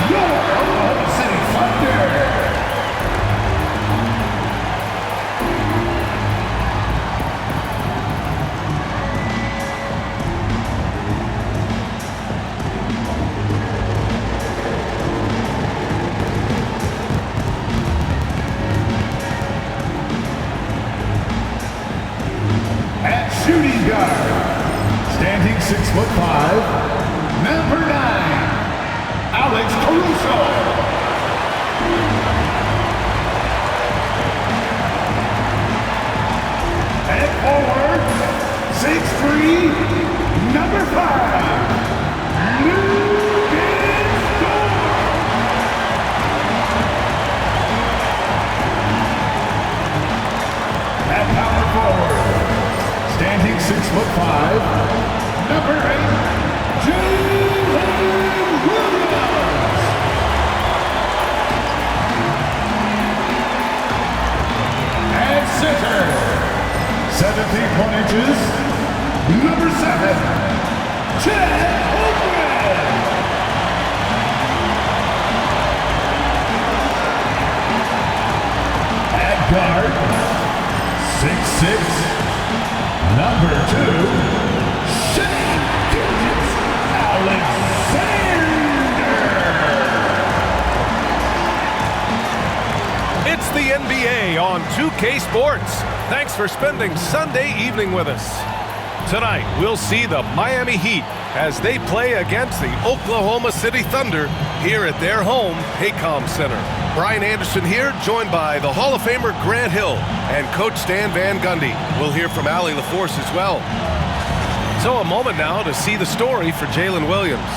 your Oklahoma City Thunder. At shooting guard, standing 6'5", number 9, Alex Caruso. At forward, 6'3", number 5, Lucas Dort. At power forward, standing 6'5", number 8, Jalen Williams. At center, 71 inches, number 7, Chet Holmgren. At guard, 6'6", number 2, Shai Gilgeous-Alexander. It's the NBA on 2K Sports. Thanks for spending Sunday evening with us. Tonight, we'll see the Miami Heat as they play against the Oklahoma City Thunder here at their home, Paycom Center. Brian Anderson here, joined by the Hall of Famer Grant Hill and Coach Stan Van Gundy. We'll hear from Allie LaForce as well. So a moment now to see the story for Jalen Williams.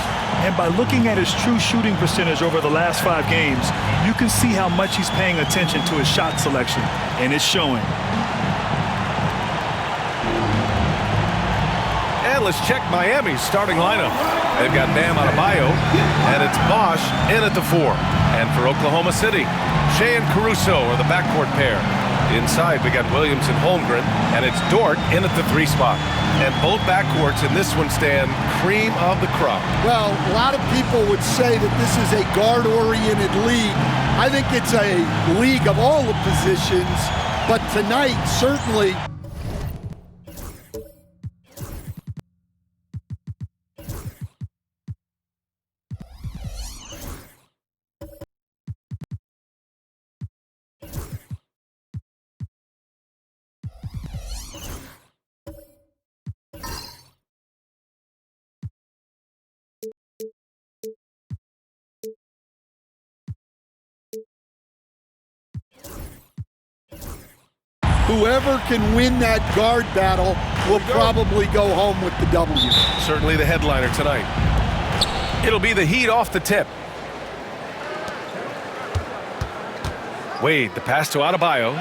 And by looking at his true shooting percentage over the last 5 games, you can see how much he's paying attention to his shot selection, and it's showing. And let's check Miami's starting lineup. They've got Bam Adebayo, and it's Bosh in at the 4. And for Oklahoma City, Shai and Caruso are the backcourt pair. Inside, we got Williams and Holmgren, and it's Dort in at the 3 spot. And both backcourts in this one stand cream of the crop. Well, a lot of people would say that this is a guard-oriented league. I think it's a league of all the positions, but tonight, certainly. Whoever can win that guard battle will probably go home with the W. Certainly the headliner tonight. It'll be the Heat off the tip. Wade, the pass to Adebayo.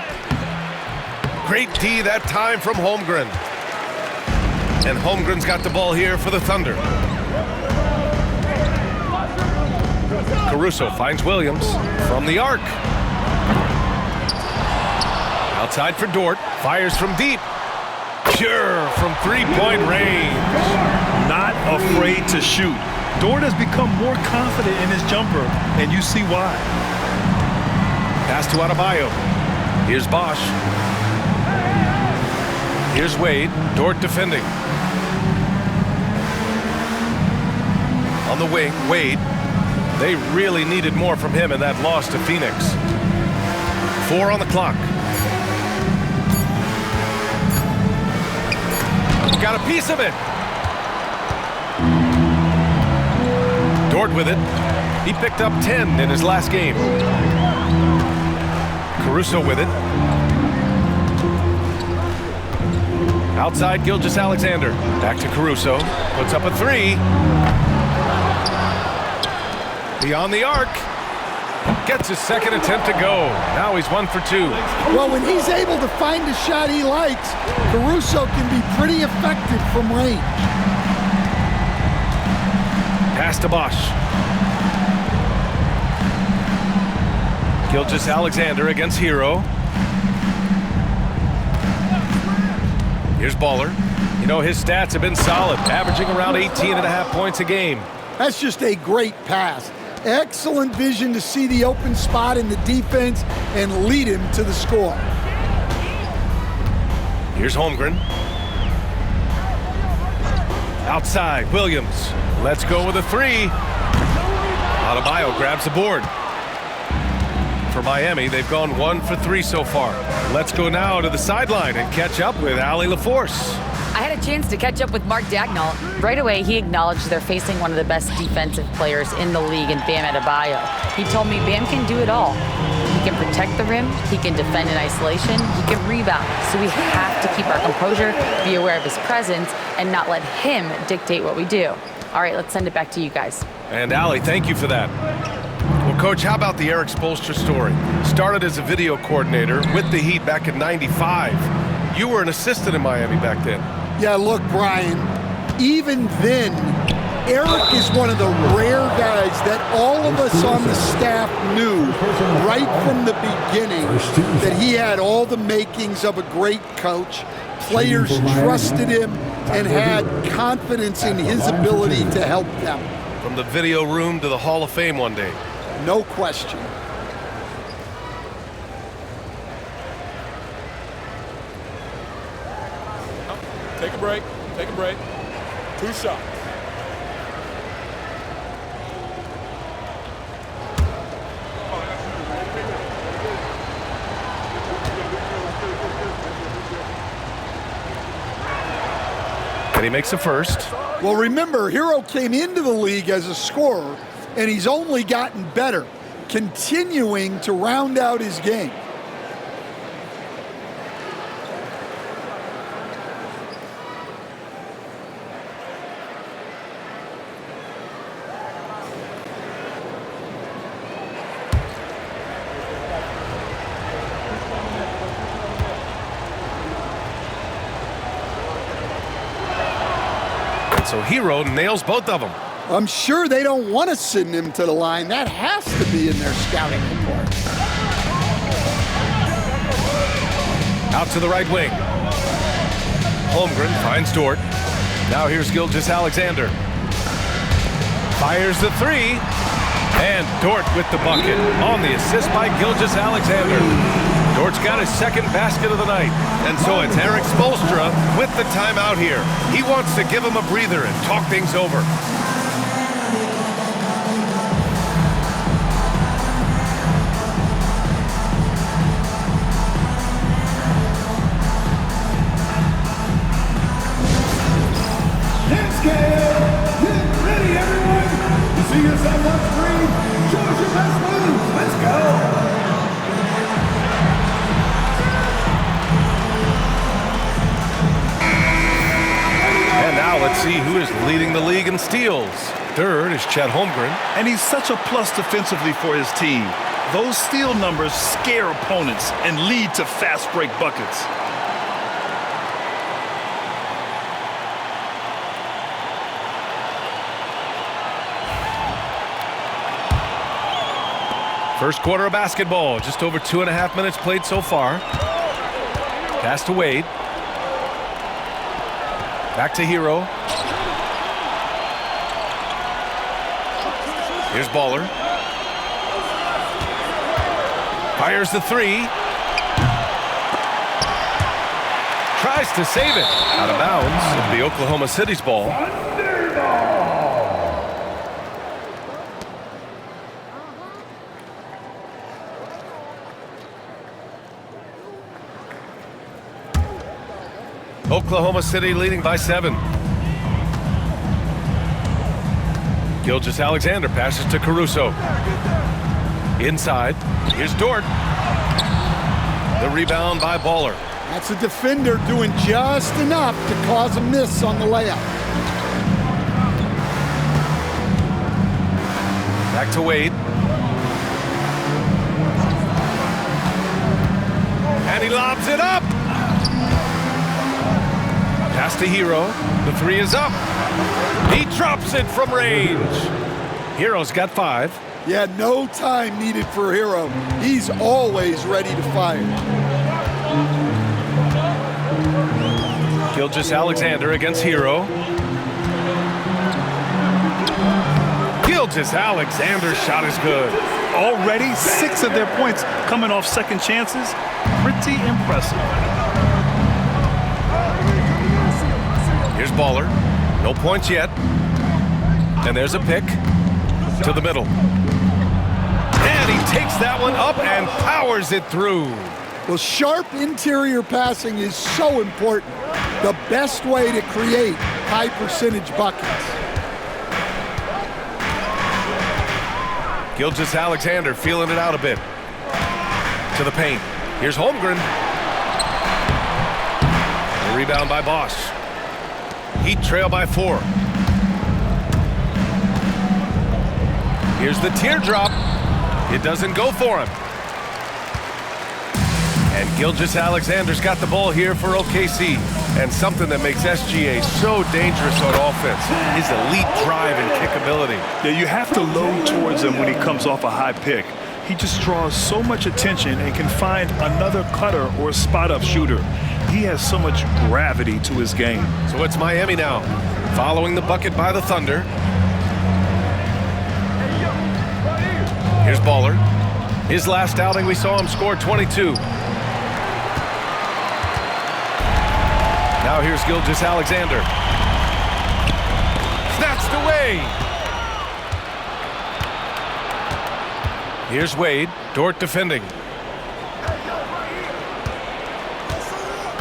Great D that time from Holmgren. And Holmgren's got the ball here for the Thunder. Caruso finds Williams from the arc. Outside for Dort, fires from deep. Pure from three-point range. Not afraid to shoot. Dort has become more confident in his jumper, and you see why. Pass to Adebayo. Here's Bosh. Here's Wade. Dort defending. On the wing, Wade. They really needed more from him in that loss to Phoenix. 4 on the clock. Got a piece of it. Dort with it. He picked up 10 in his last game. Caruso with it. Outside Gilgeous-Alexander. Back to Caruso. Puts up a 3. Beyond the arc. Gets his second attempt to go. Now he's 1 for 2. Well, when he's able to find a shot he likes, Caruso can be pretty effective from range. Pass to Bosh. Gilgeous-Alexander against Hero. Here's Baller. You know, his stats have been solid, averaging around 18.5 points a game. That's just a great pass. Excellent vision to see the open spot in the defense and lead him to the score. Here's Holmgren. Outside, Williams. Let's go with a three. Adebayo grabs the board. For Miami, they've gone 1 for 3 so far. Let's go now to the sideline and catch up with Allie LaForce. I had a chance to catch up with Mark Dagnall. Right away, he acknowledged they're facing one of the best defensive players in the league in Bam Adebayo. He told me Bam can do it all. He can protect the rim, he can defend in isolation, he can rebound. So we have to keep our composure, be aware of his presence, and not let him dictate what we do. All right, let's send it back to you guys. And Allie, thank you for that. Well, Coach, how about the Erik Spoelstra story? Started as a video coordinator with the Heat back in '95. You were an assistant in Miami back then. Yeah, look, Brian, even then, Erik is one of the rare guys that all of us on the staff knew right from the beginning that he had all the makings of a great coach. Players trusted him and had confidence in his ability to help them. From the video room to the Hall of Fame one day. No question. Take a break. Take a break. 2 shots. And he makes a first. Well, remember, Hero came into the league as a scorer, and he's only gotten better, continuing to round out his game. So Hero nails both of them. I'm sure they don't want to send him to the line. That has to be in their scouting report. Out to the right wing. Holmgren finds Dort. Now here's Gilgeous-Alexander. Fires the three. And Dort with the bucket on the assist by Gilgeous-Alexander. Dort's got his second basket of the night. And so it's Erik Spoelstra with the timeout here. He wants to give him a breather and talk things over. Next game. Get ready, everyone. You see yourself on screen. Show us your best moves. Let's go. And now let's see who is leading the league in steals. Third is Chet Holmgren. And he's such a plus defensively for his team. Those steal numbers scare opponents and lead to fast break buckets. First quarter of basketball, just over 2.5 minutes played so far. Pass to Wade. Back to Hero. Here's Baller. Fires the three. Tries to save it. Out of bounds. It'll be Oklahoma City's ball. Oklahoma City leading by 7. Gilgeous-Alexander passes to Caruso. Inside. Here's Dort. The rebound by Baller. That's a defender doing just enough to cause a miss on the layup. Back to Wade. And he lobs it up. Pass to Hero. The three is up. He drops it from range. Hero's got 5. Yeah, no time needed for Hero. He's always ready to fire. Gilgeous-Alexander against Hero. Gilgeous Alexander's shot is good. Already 6 of their points coming off second chances. Pretty impressive. Here's Baller. No points yet. And there's a pick to the middle. And he takes that one up and powers it through. Well, sharp interior passing is so important. The best way to create high percentage buckets. Gilgeous Alexander feeling it out a bit. To the paint. Here's Holmgren. The rebound by Bosch. Heat trail by 4. Here's the teardrop. It doesn't go for him. And Gilgeous Alexander's got the ball here for OKC. And something that makes SGA so dangerous on offense, his elite drive and kickability. Yeah, you have to load towards him when he comes off a high pick. He just draws so much attention and can find another cutter or spot-up shooter. He has so much gravity to his game. So it's Miami now, following the bucket by the Thunder. Here's Baller. His last outing, we saw him score 22. Now here's Gilgeous Alexander. Snatched away. Here's Wade. Dort defending.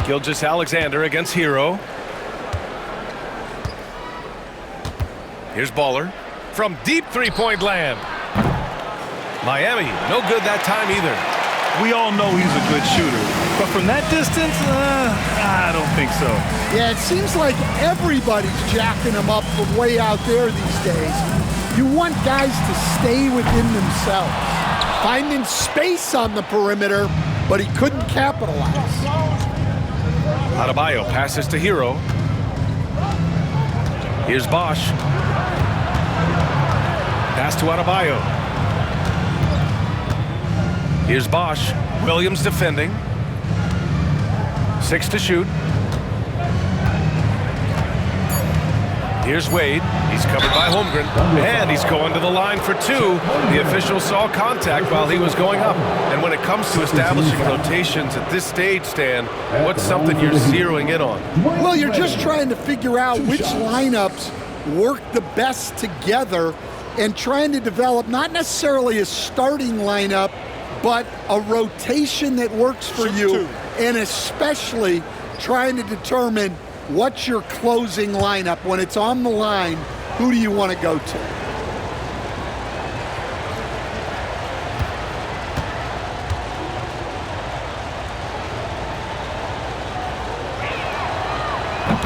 Gilgeous Alexander against Hero. Here's Baller from deep three-point land. Miami, no good that time either. We all know he's a good shooter, but from that distance, I don't think so. Yeah, it seems like everybody's jacking him up from way out there these days. You want guys to stay within themselves, finding space on the perimeter, but he couldn't capitalize. Adebayo passes to Hero. Here's Bosch. Pass to Adebayo. Here's Bosch. Williams defending. 6 to shoot. Here's Wade. He's covered by Holmgren. And he's going to the line for 2. The official saw contact while he was going up. And when it comes to establishing rotations at this stage, Stan, what's something you're zeroing in on? Well, you're just trying to figure out which lineups work the best together and trying to develop not necessarily a starting lineup, but a rotation that works for you, and especially trying to determine what's your closing lineup. When it's on the line, who do you want to go to?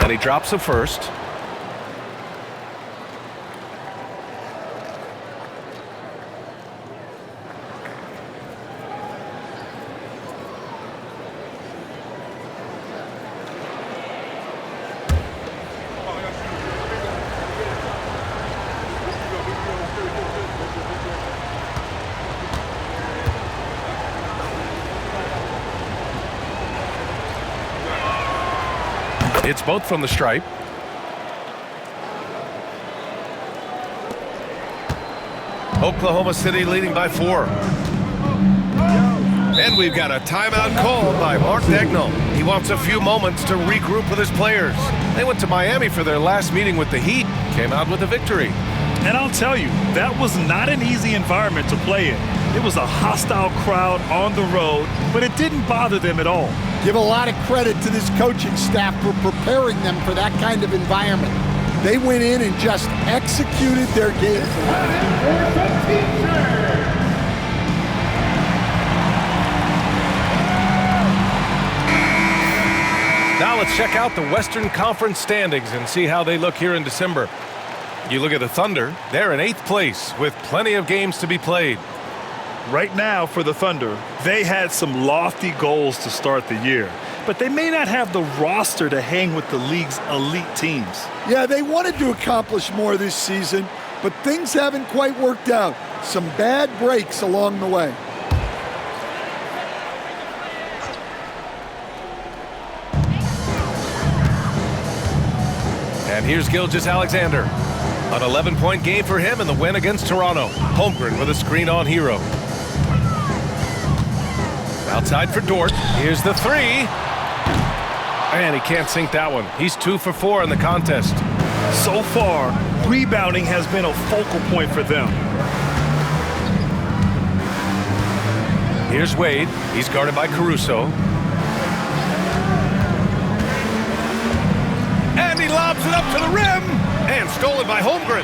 And he drops a first. It's both from the stripe. Oklahoma City leading by 4. And we've got a timeout called by Mark Daigneault. He wants a few moments to regroup with his players. They went to Miami for their last meeting with the Heat, came out with a victory. And I'll tell you, that was not an easy environment to play in. It was a hostile crowd on the road, but it didn't bother them at all. Give a lot of credit to this coaching staff for preparing them for that kind of environment. They went in and just executed their game. Now let's check out the Western Conference standings and see how they look here in December. You look at the Thunder, they're in 8th place with plenty of games to be played. Right now for the Thunder, they had some lofty goals to start the year, but they may not have the roster to hang with the league's elite teams. Yeah, they wanted to accomplish more this season, but things haven't quite worked out. Some bad breaks along the way. And here's Gilgeous Alexander. An 11-point game for him in the win against Toronto. Holmgren with a screen on Hero. Outside for Dort. Here's the three. And he can't sink that one. He's 2 for 4 in the contest. So far, rebounding has been a focal point for them. Here's Wade. He's guarded by Caruso. And he lobs it up to the rim. And stolen by Holmgren.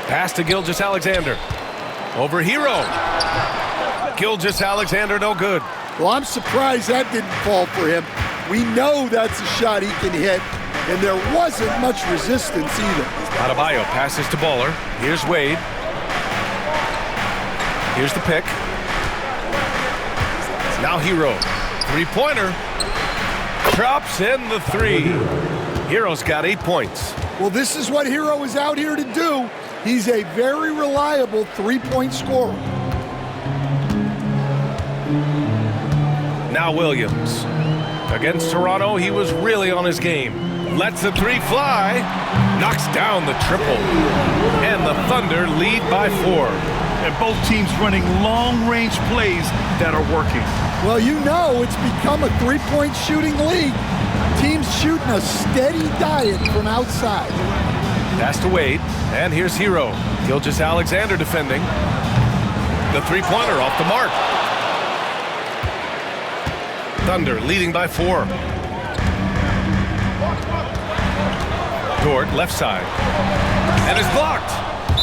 Pass to Gilgeous-Alexander. Over Hero. Gilgeous-Alexander no good. Well, I'm surprised that didn't fall for him. We know that's a shot he can hit, and there wasn't much resistance either. Adebayo passes to Baller. Here's Wade. Here's the pick. Now Hero. Three-pointer. Drops in the three. Hero's got 8 points. Well, this is what Hero is out here to do. He's a very reliable three-point scorer. Now Williams. Against Toronto, he was really on his game. Lets the three fly. Knocks down the triple. And the Thunder lead by 4. And both teams running long-range plays that are working. Well, you know it's become a three-point shooting league. Teams shooting a steady diet from outside. Pass to Wade. And here's Hero. Gilgeous-Alexander defending. The three-pointer off the mark. Thunder leading by 4. Dort left side. And it's blocked.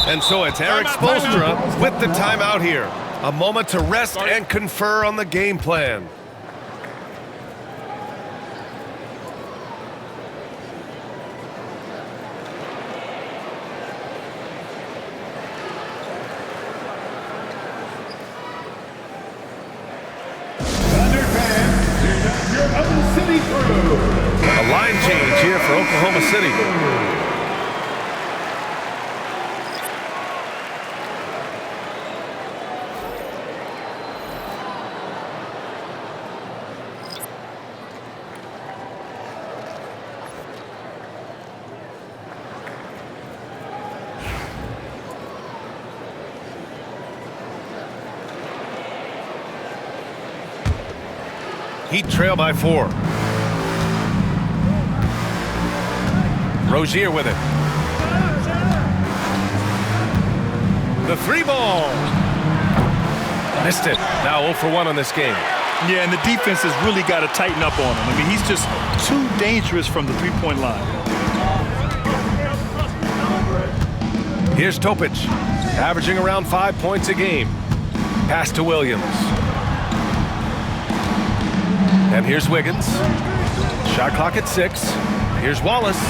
And so it's Eric Spoelstra with the timeout here. A moment to rest and confer on the game plan. A line change here for Oklahoma City. Heat trail by 4. Rozier with it. The three ball. Missed it. Now 0 for 1 on this game. Yeah, and the defense has really got to tighten up on him. I mean, he's just too dangerous from the three-point line. Here's Topic, averaging around 5 points a game. Pass to Williams. And here's Wiggins. Shot clock at 6. Here's Wallace.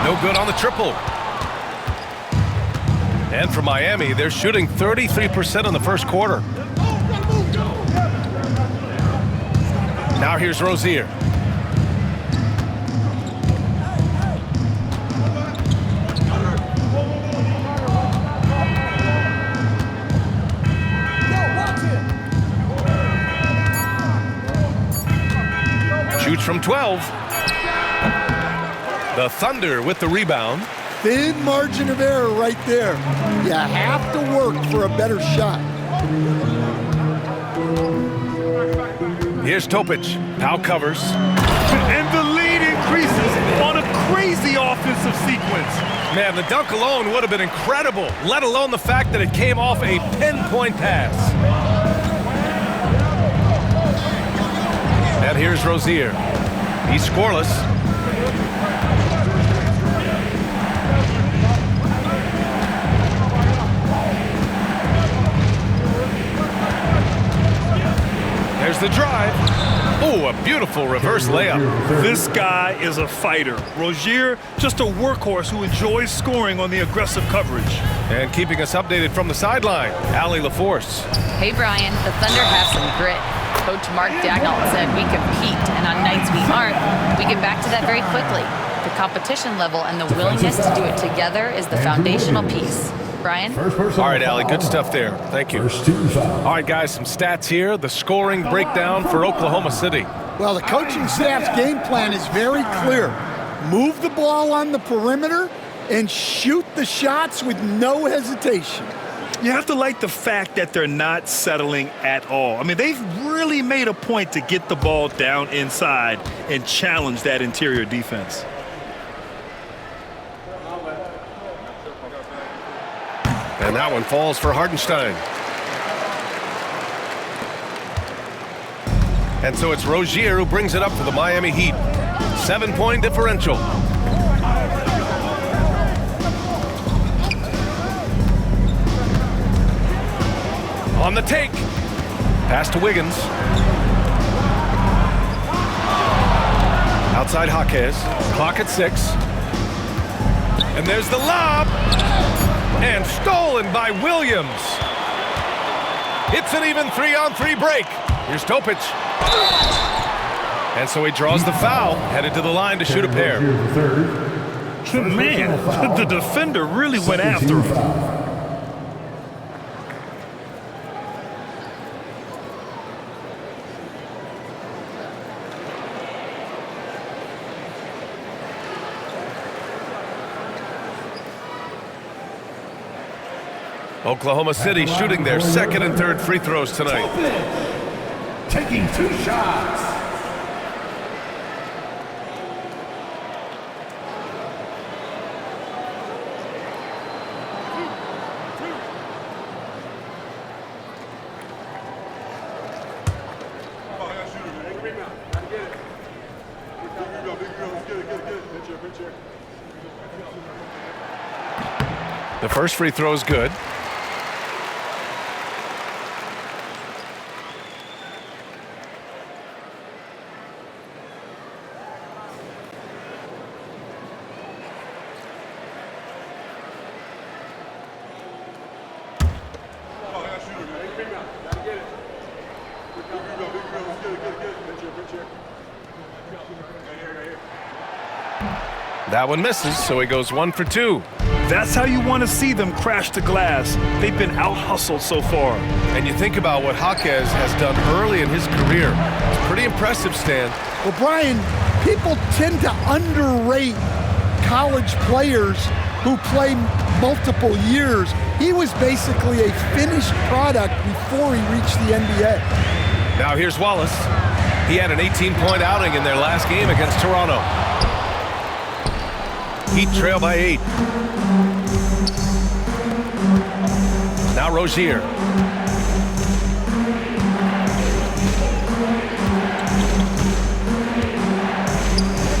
No good on the triple. And for Miami, they're shooting 33% in the first quarter. Now here's Rozier. Shoots from 12. The Thunder with the rebound. Thin margin of error right there. You have to work for a better shot. Here's Topic. Powell covers. And the lead increases on a crazy offensive sequence. Man, the dunk alone would have been incredible, let alone the fact that it came off a pinpoint pass. And here's Rozier. He's scoreless. There's the drive. Oh, a beautiful reverse layup. This guy is a fighter. Rozier, just a workhorse who enjoys scoring on the aggressive coverage. And keeping us updated from the sideline, Allie LaForce. Hey, Brian, the Thunder have some grit. Coach Mark Daigneault said we compete, and on nights we aren't, we get back to that very quickly. The competition level and the willingness to do it together is the foundational piece. Brian? All right, Allie, good stuff there. Thank you. All right, guys, some stats here. The scoring breakdown for Oklahoma City. Well, the coaching staff's game plan is very clear. Move the ball on the perimeter and shoot the shots with no hesitation. You have to like the fact that they're not settling at all. I mean, they've really made a point to get the ball down inside and challenge that interior defense. And that one falls for Hartenstein. And so it's Rozier who brings it up for the Miami Heat. 7-point differential. On the take. Pass to Wiggins. Outside Jaquez. Clock at 6. And there's the lob. And stolen by Williams. It's an even 3-on-3 break. Here's Topic. And so he draws the foul, headed to the line to shoot a pair. Man, the defender really went after him. Oklahoma City shooting their second and third free throws tonight. Taking 2 shots. The first free throw is good. That one misses, so he goes 1 for 2. That's how you want to see them crash the glass. They've been out-hustled so far. And you think about what Jaquez has done early in his career. It's pretty impressive, Stan. Well, Brian, people tend to underrate college players who play multiple years. He was basically a finished product before he reached the NBA. Now here's Wallace. He had an 18-point outing in their last game against Toronto. Heat trail by 8. Now Rozier.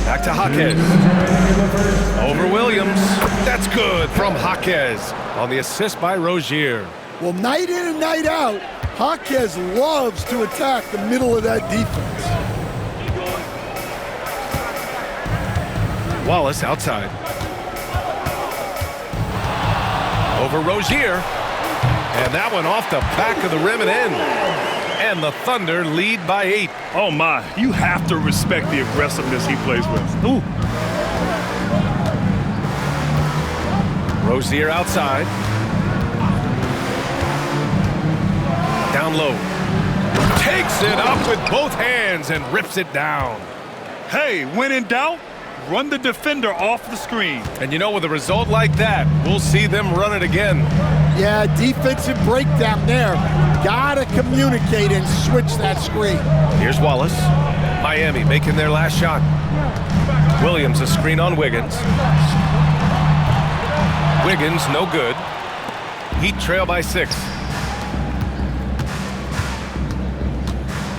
Back to Jaquez. Over Williams. That's good from Jaquez on the assist by Rozier. Well, night in and night out, Jaquez loves to attack the middle of that defense. Wallace outside. Over Rozier. And that one off the back of the rim and in. And the Thunder lead by 8. Oh my, you have to respect the aggressiveness he plays with. Ooh. Rozier outside. Down low. Takes it up with both hands and rips it down. Hey, when in doubt, run the defender off the screen. And you know, with a result like that, we'll see them run it again. Yeah, defensive breakdown there. Gotta communicate and switch that screen. Here's Wallace. Miami making their last shot. Williams a screen on Wiggins. Wiggins no good. Heat trail by 6.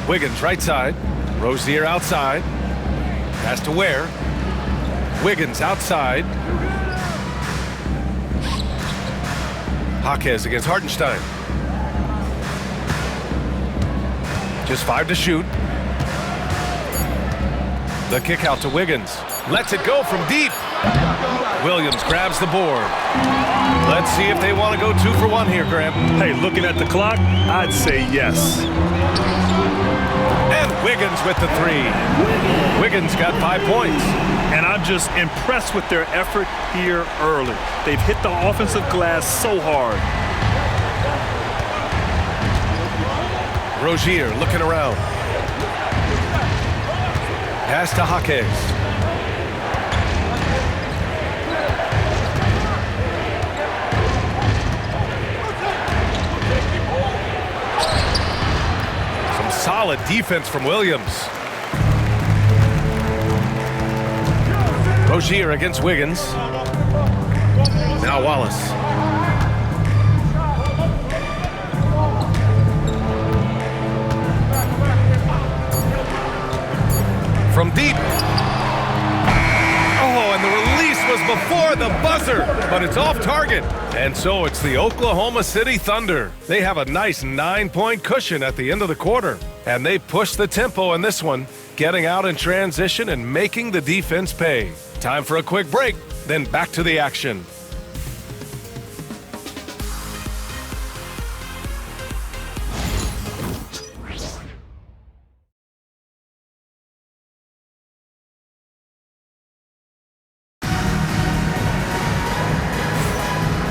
Wiggins right side. Rozier outside. Pass to Ware. Wiggins outside. Jaquez against Hartenstein. Just 5 to shoot. The kick out to Wiggins. Lets it go from deep. Williams grabs the board. Let's see if they want to go 2 for 1 here, Graham. Hey, looking at the clock, I'd say yes. And Wiggins with the 3. Wiggins got 5 points. And I'm just impressed with their effort here early. They've hit the offensive glass so hard. Rozier looking around. Pass to Jaquez. Solid defense from Williams. Rozier against Wiggins. Now Wallace. From deep. Oh, and the release was before the buzzer, but it's off target. And so it's the Oklahoma City Thunder. They have a nice 9-point cushion at the end of the quarter. And they push the tempo in this one, getting out in transition and making the defense pay. Time for a quick break, then back to the action.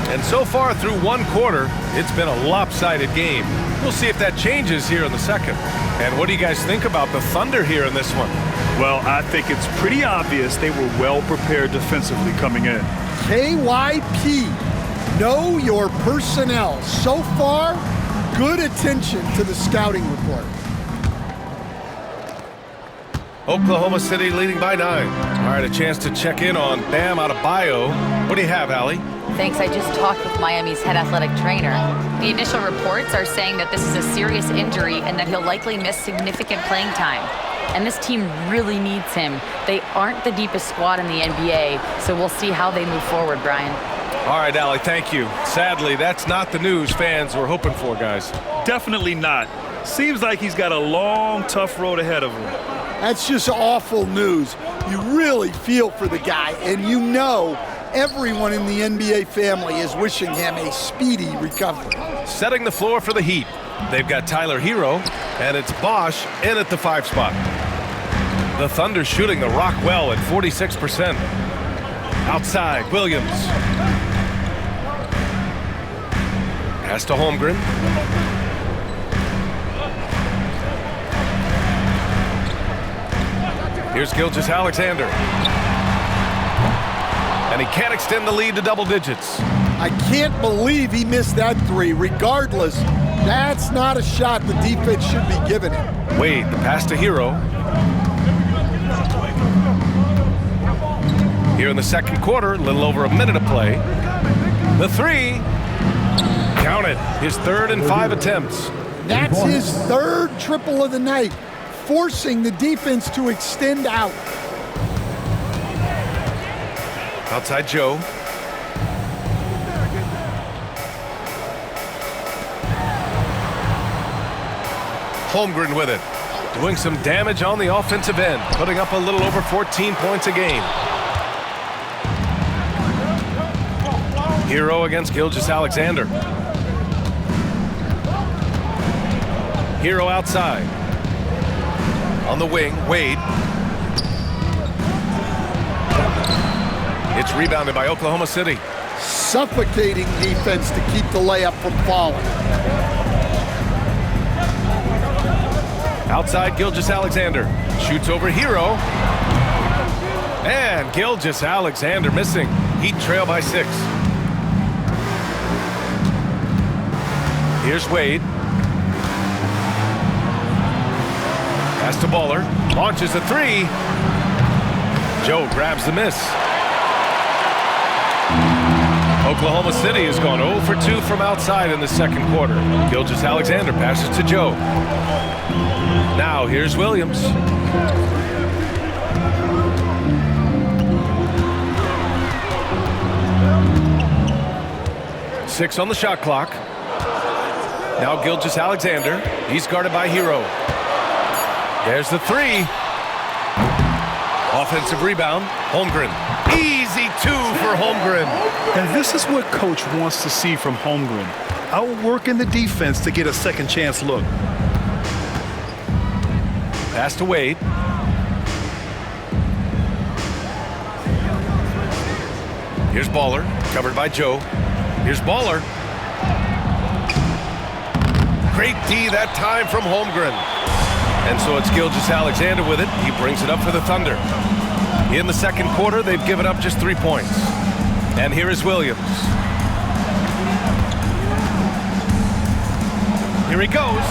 And so far through one quarter, it's been a lopsided game. We'll see if that changes here in the second. And what do you guys think about the Thunder here in this one? Well, I think it's pretty obvious they were well prepared defensively coming in. KYP, know your personnel. So far, good attention to the scouting report. Oklahoma City leading by 9. All right, a chance to check in on Bam Adebayo. What do you have, Allie? Thanks, I just talked with Miami's head athletic trainer. The initial reports are saying that this is a serious injury and that he'll likely miss significant playing time. And this team really needs him. They aren't the deepest squad in the NBA, so we'll see how they move forward, Brian. All right, Allie, thank you. Sadly, that's not the news fans were hoping for, guys. Definitely not. Seems like he's got a long, tough road ahead of him. That's just awful news. You really feel for the guy, and you know everyone in the NBA family is wishing him a speedy recovery. Setting the floor for the Heat. They've got Tyler Hero, and it's Bosch in at the 5 spot. The Thunder shooting the rock well at 46%. Outside, Williams. Pass to Holmgren. Here's Gilgeous-Alexander. And he can't extend the lead to double digits. I can't believe he missed that 3. Regardless, that's not a shot the defense should be giving him. Wade, the pass to Hero. Here in the second quarter, a little over a minute of play. The 3, counted, his 3rd and 5 attempts. That's his 3rd triple of the night, forcing the defense to extend out. Outside Joe. Holmgren with it. Doing some damage on the offensive end. Putting up a little over 14 points a game. Hero against Gilgeous-Alexander. Hero outside. On the wing, Wade. It's rebounded by Oklahoma City. Suffocating defense to keep the layup from falling. Outside Gilgeous-Alexander. Shoots over Hero. And Gilgeous-Alexander missing. Heat trail by 6. Here's Wade. Pass to Baller. Launches a 3. Joe grabs the miss. Oklahoma City has gone 0 for 2 from outside in the second quarter. Gilgeous-Alexander passes to Joe. Now here's Williams. Six on the shot clock. Now Gilgeous-Alexander. He's guarded by Hero. There's the 3. Offensive rebound. Holmgren. Easy 2 for Holmgren. And this is what Coach wants to see from Holmgren. Outworking the defense to get a second chance look. Pass to Wade. Here's Baller, covered by Joe. Here's Baller. Great D that time from Holmgren. And so it's Gilgeous-Alexander with it. He brings it up for the Thunder. In the second quarter, they've given up just 3 points. And here is Williams. Here he goes.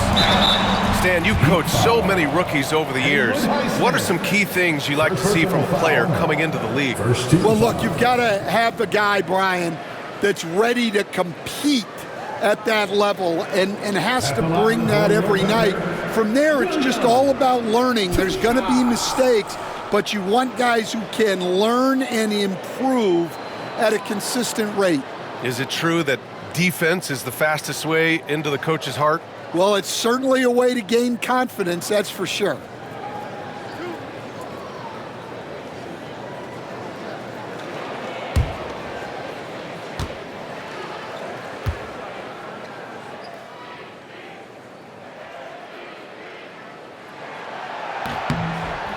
Stan, you've coached so many rookies over the years. What are some key things you like to see from a player coming into the league? Well, look, you've got to have the guy, Brian, that's ready to compete at that level and has to bring that every night. From there, it's just all about learning. There's going to be mistakes, but you want guys who can learn and improve at a consistent rate. Is it true that defense is the fastest way into the coach's heart? Well, it's certainly a way to gain confidence, that's for sure.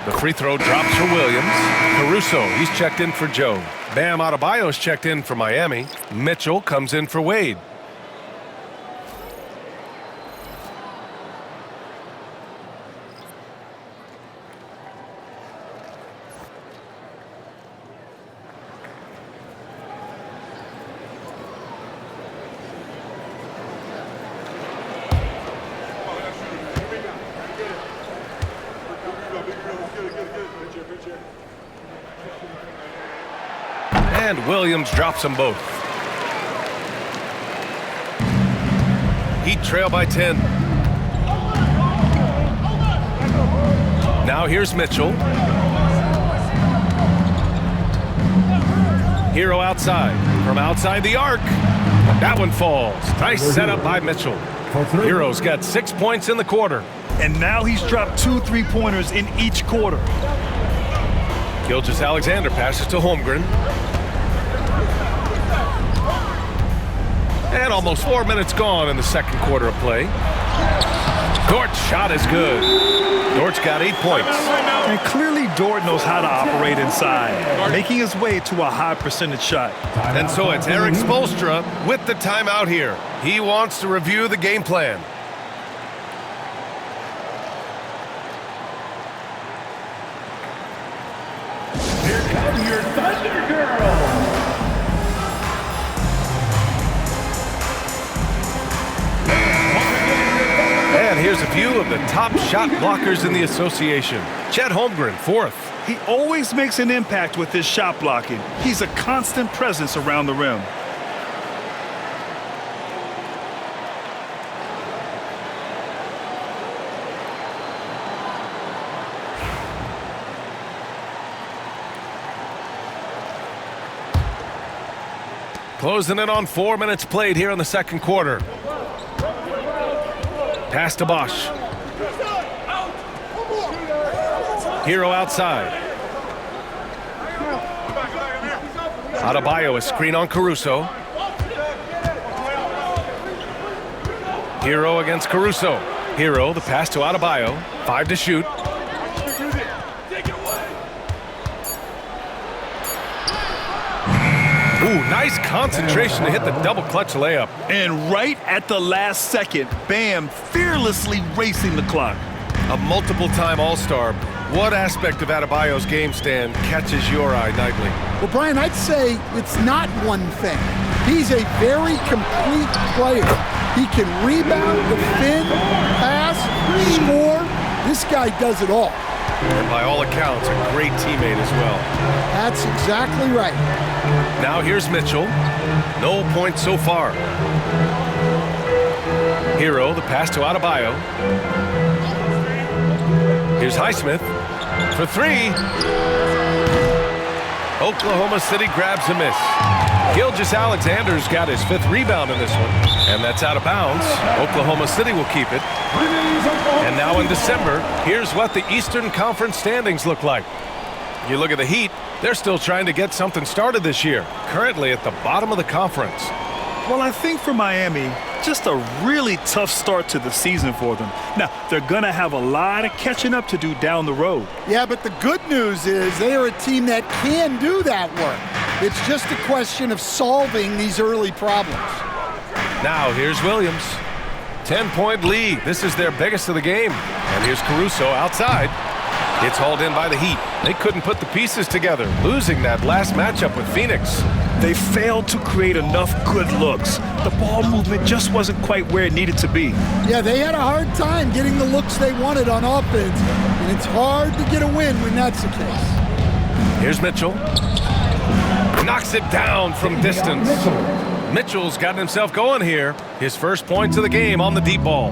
The free throw drops for Williams. Caruso, he's checked in for Joe. Bam Adebayo's checked in for Miami. Mitchell comes in for Wade. And Williams drops them both. Heat trail by 10. Now here's Mitchell. Hero outside. From outside the arc. That one falls. Nice setup by Mitchell. Hero's got 6 points in the quarter. And now he's dropped 2 3-pointers in each quarter. Gilgeous-Alexander passes to Holmgren. And almost 4 minutes gone in the second quarter of play. Dort's shot is good. Dort's got 8 points. And clearly Dort knows how to operate inside, making his way to a high percentage shot. And so it's Eric Spoelstra with the timeout here. He wants to review the game plan. Here come your Thunder Girls. And here's a view of the top shot blockers in the association. Chet Holmgren, fourth. He always makes an impact with his shot blocking. He's a constant presence around the rim. Closing in on 4 minutes played here in the second quarter. Pass to Bosch. Hero outside. Adebayo, a screen on Caruso. Hero against Caruso. Hero, the pass to Adebayo. 5 to shoot. Ooh, nice concentration to hit the double clutch layup. And right at the last second, Bam fearlessly racing the clock. A multiple-time All-Star. What aspect of Adebayo's game, Stan, catches your eye nightly? Well, Brian, I'd say it's not one thing. He's a very complete player. He can rebound, defend, pass, score. This guy does it all. And by all accounts, a great teammate as well. That's exactly right. Now here's Mitchell. No points so far. Hero, the pass to Adebayo. Here's Highsmith for 3. Oklahoma City grabs a miss. Gilgeous-Alexander's got his 5th rebound in this one. And that's out of bounds. Oklahoma City will keep it. And now in December, here's what the Eastern Conference standings look like. You look at the Heat, they're still trying to get something started this year. Currently at the bottom of the conference. Well, I think for Miami, just a really tough start to the season for them. Now, they're going to have a lot of catching up to do down the road. Yeah, but the good news is they are a team that can do that work. It's just a question of solving these early problems. Now here's Williams. 10-point lead. This is their biggest of the game. And here's Caruso outside. It's hauled in by the Heat. They couldn't put the pieces together, losing that last matchup with Phoenix. They failed to create enough good looks. The ball movement just wasn't quite where it needed to be. Yeah, they had a hard time getting the looks they wanted on offense, and it's hard to get a win when that's the case. Here's Mitchell. Knocks it down from distance. Mitchell's gotten himself going here. His first points of the game on the deep ball.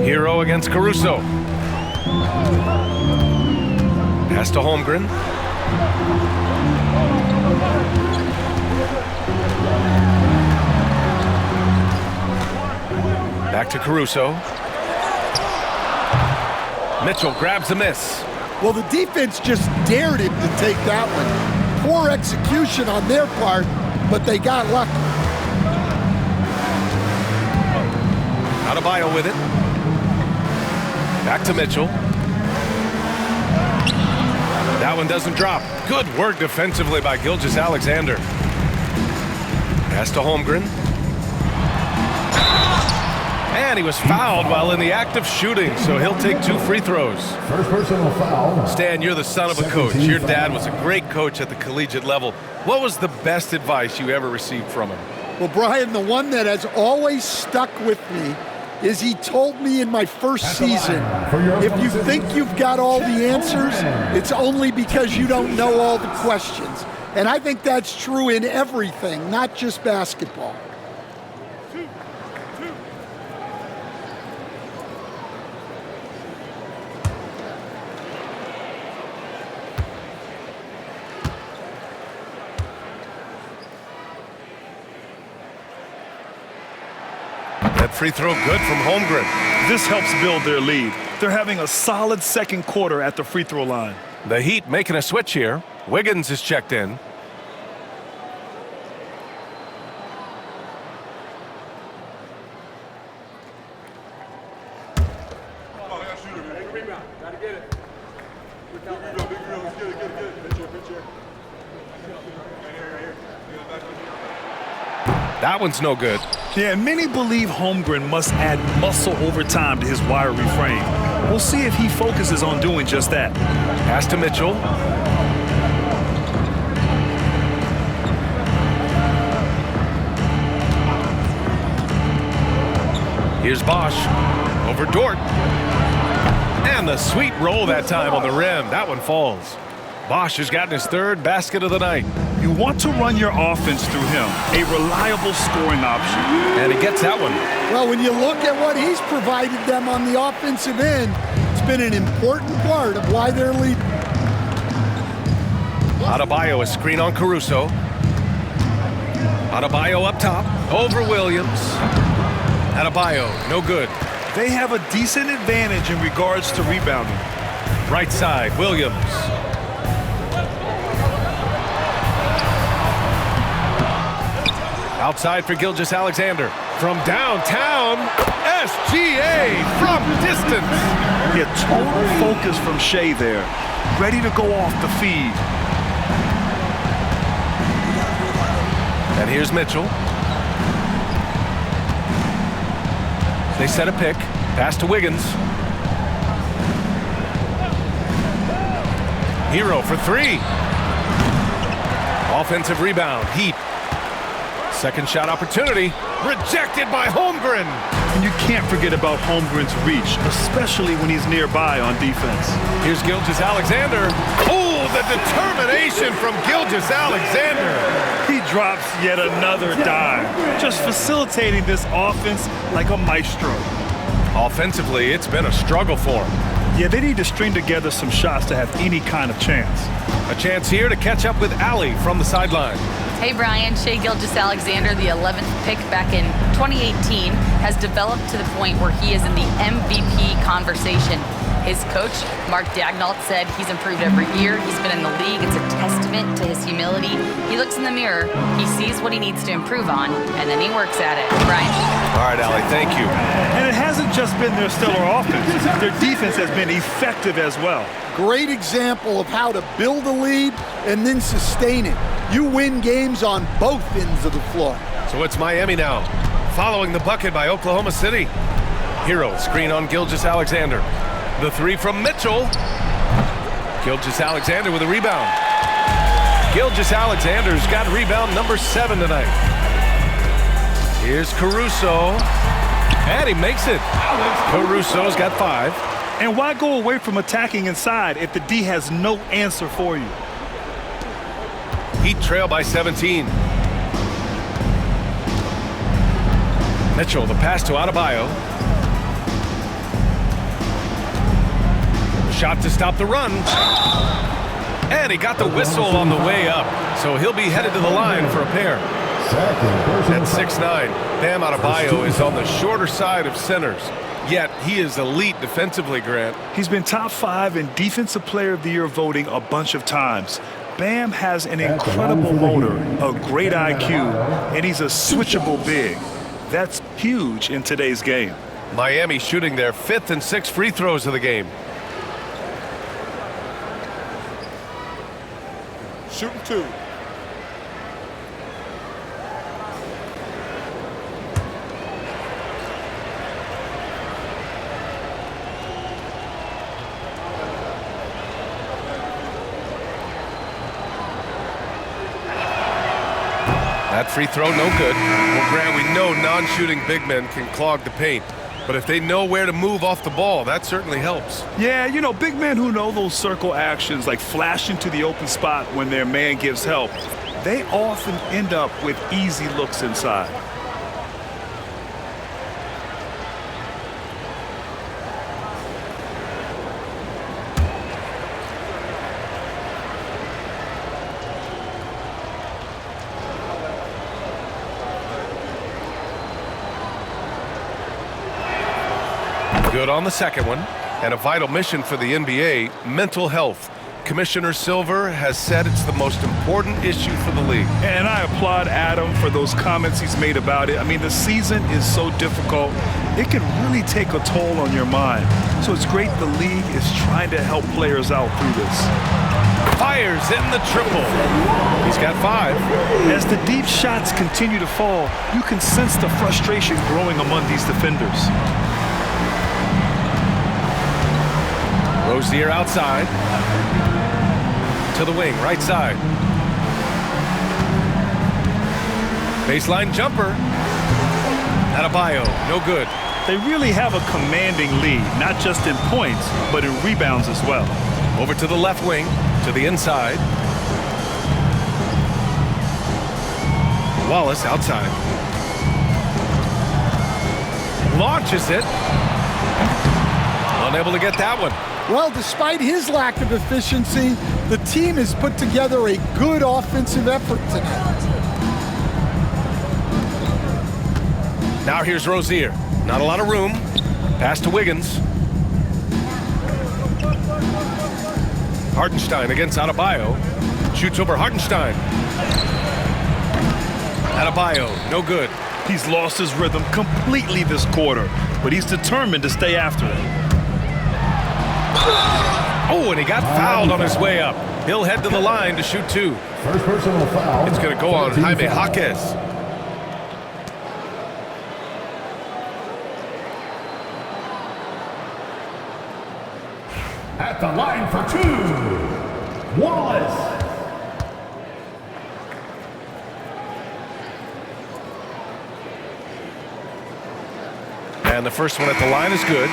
Hero against Caruso. Pass to Holmgren. Back to Caruso. Mitchell grabs a miss. Well, the defense just dared him to take that one. Poor execution on their part, but they got lucky. Adebayo with it. Back to Mitchell. That one doesn't drop. Good work defensively by Gilgeous-Alexander. Pass to Holmgren. And he was fouled while in the act of shooting, so he'll take 2 free throws. First personal foul. Stan, you're the son of a coach. Your dad was a great coach at the collegiate level. What was the best advice you ever received from him? Well, Brian, the one that has always stuck with me is he told me in my first season, if you think you've got all the answers, it's only because you don't know all the questions. And I think that's true in everything, not just basketball. That free throw good from Holmgren. This helps build their lead. They're having a solid second quarter at the free throw line. The Heat making a switch here. Wiggins is checked in. That one's no good. Yeah, many believe Holmgren must add muscle over time to his wiry frame. We'll see if he focuses on doing just that. Pass to Mitchell. Here's Bosch over Dort. And the sweet roll that time on the rim. That one falls. Bosch has gotten his 3rd basket of the night. You want to run your offense through him, a reliable scoring option. And he gets that one. Well, when you look at what he's provided them on the offensive end, it's been an important part of why they're leading. Adebayo, a screen on Caruso. Adebayo up top, over Williams. Adebayo, no good. They have a decent advantage in regards to rebounding. Right side, Williams. Outside for Gilgeous-Alexander. From downtown, SGA from distance. Yeah, total focus from Shea there. Ready to go off the feed. And here's Mitchell. They set a pick. Pass to Wiggins. Hero for 3. Offensive rebound. Heat. Second shot opportunity. Rejected by Holmgren. And you can't forget about Holmgren's reach, especially when he's nearby on defense. Here's Gilgeous-Alexander. Oh, the determination from Gilgeous-Alexander. He drops yet another dime, just facilitating this offense like a maestro. Offensively, it's been a struggle for him. Yeah, they need to string together some shots to have any kind of chance. A chance here to catch up with Allie from the sideline. Hey, Brian. Shai Gilgeous-Alexander, the 11th pick back in 2018, has developed to the point where he is in the MVP conversation. His coach, Mark Daigneault, said he's improved every year. He's been in the league. It's a testament to his humility. He looks in the mirror, he sees what he needs to improve on, and then he works at it. Brian? All right, Allie, thank you. And it hasn't just been their stellar offense. Their defense has been effective as well. Great example of how to build a lead and then sustain it. You win games on both ends of the floor. So it's Miami now, following the bucket by Oklahoma City. Hero screen on Gilgeous-Alexander. The three from Mitchell. Gilgeous-Alexander with a rebound. Gilgeous-Alexander's got rebound number 7 tonight. Here's Caruso. And he makes it. Caruso's got 5. And why go away from attacking inside if the D has no answer for you? Heat trail by 17. Mitchell, the pass to Adebayo. Shot to stop the run. And he got the whistle on the way up. So he'll be headed to the line for a pair. At 6'9", Bam Adebayo is on the shorter side of centers. Yet he is elite defensively, Grant. He's been top 5 in Defensive Player of the Year voting a bunch of times. Bam has an incredible motor, a great IQ, and he's a switchable big. That's huge in today's game. Miami shooting their 5th and 6th free throws of the game. Shooting 2. That free throw, no good. Well, Grant, we know non-shooting big men can clog the paint. But if they know where to move off the ball, that certainly helps. Yeah, you know, big men who know those circle actions, like flashing to the open spot when their man gives help, they often end up with easy looks inside. Good on the second one. And a vital mission for the NBA, mental health. Commissioner Silver has said it's the most important issue for the league. And I applaud Adam for those comments he's made about it. I mean, the season is so difficult. It can really take a toll on your mind. So it's great the league is trying to help players out through this. Fires in the triple. He's got 5. As the deep shots continue to fall, you can sense the frustration growing among these defenders. Rozier outside. To the wing, right side. Baseline jumper. Adebayo, no good. They really have a commanding lead, not just in points, but in rebounds as well. Over to the left wing, to the inside. Wallace outside. Launches it. Unable to get that one. Well, despite his lack of efficiency, the team has put together a good offensive effort tonight. Now here's Rozier. Not a lot of room. Pass to Wiggins. Hartenstein against Adebayo. Shoots over Hartenstein. Adebayo, no good. He's lost his rhythm completely this quarter, but he's determined to stay after it. Oh, and he got fouled on his way up. He'll head to the line to shoot 2. First personal foul. It's going to go on Jaime Jaquez. At the line for 2, Wallace. And the first one at the line is good.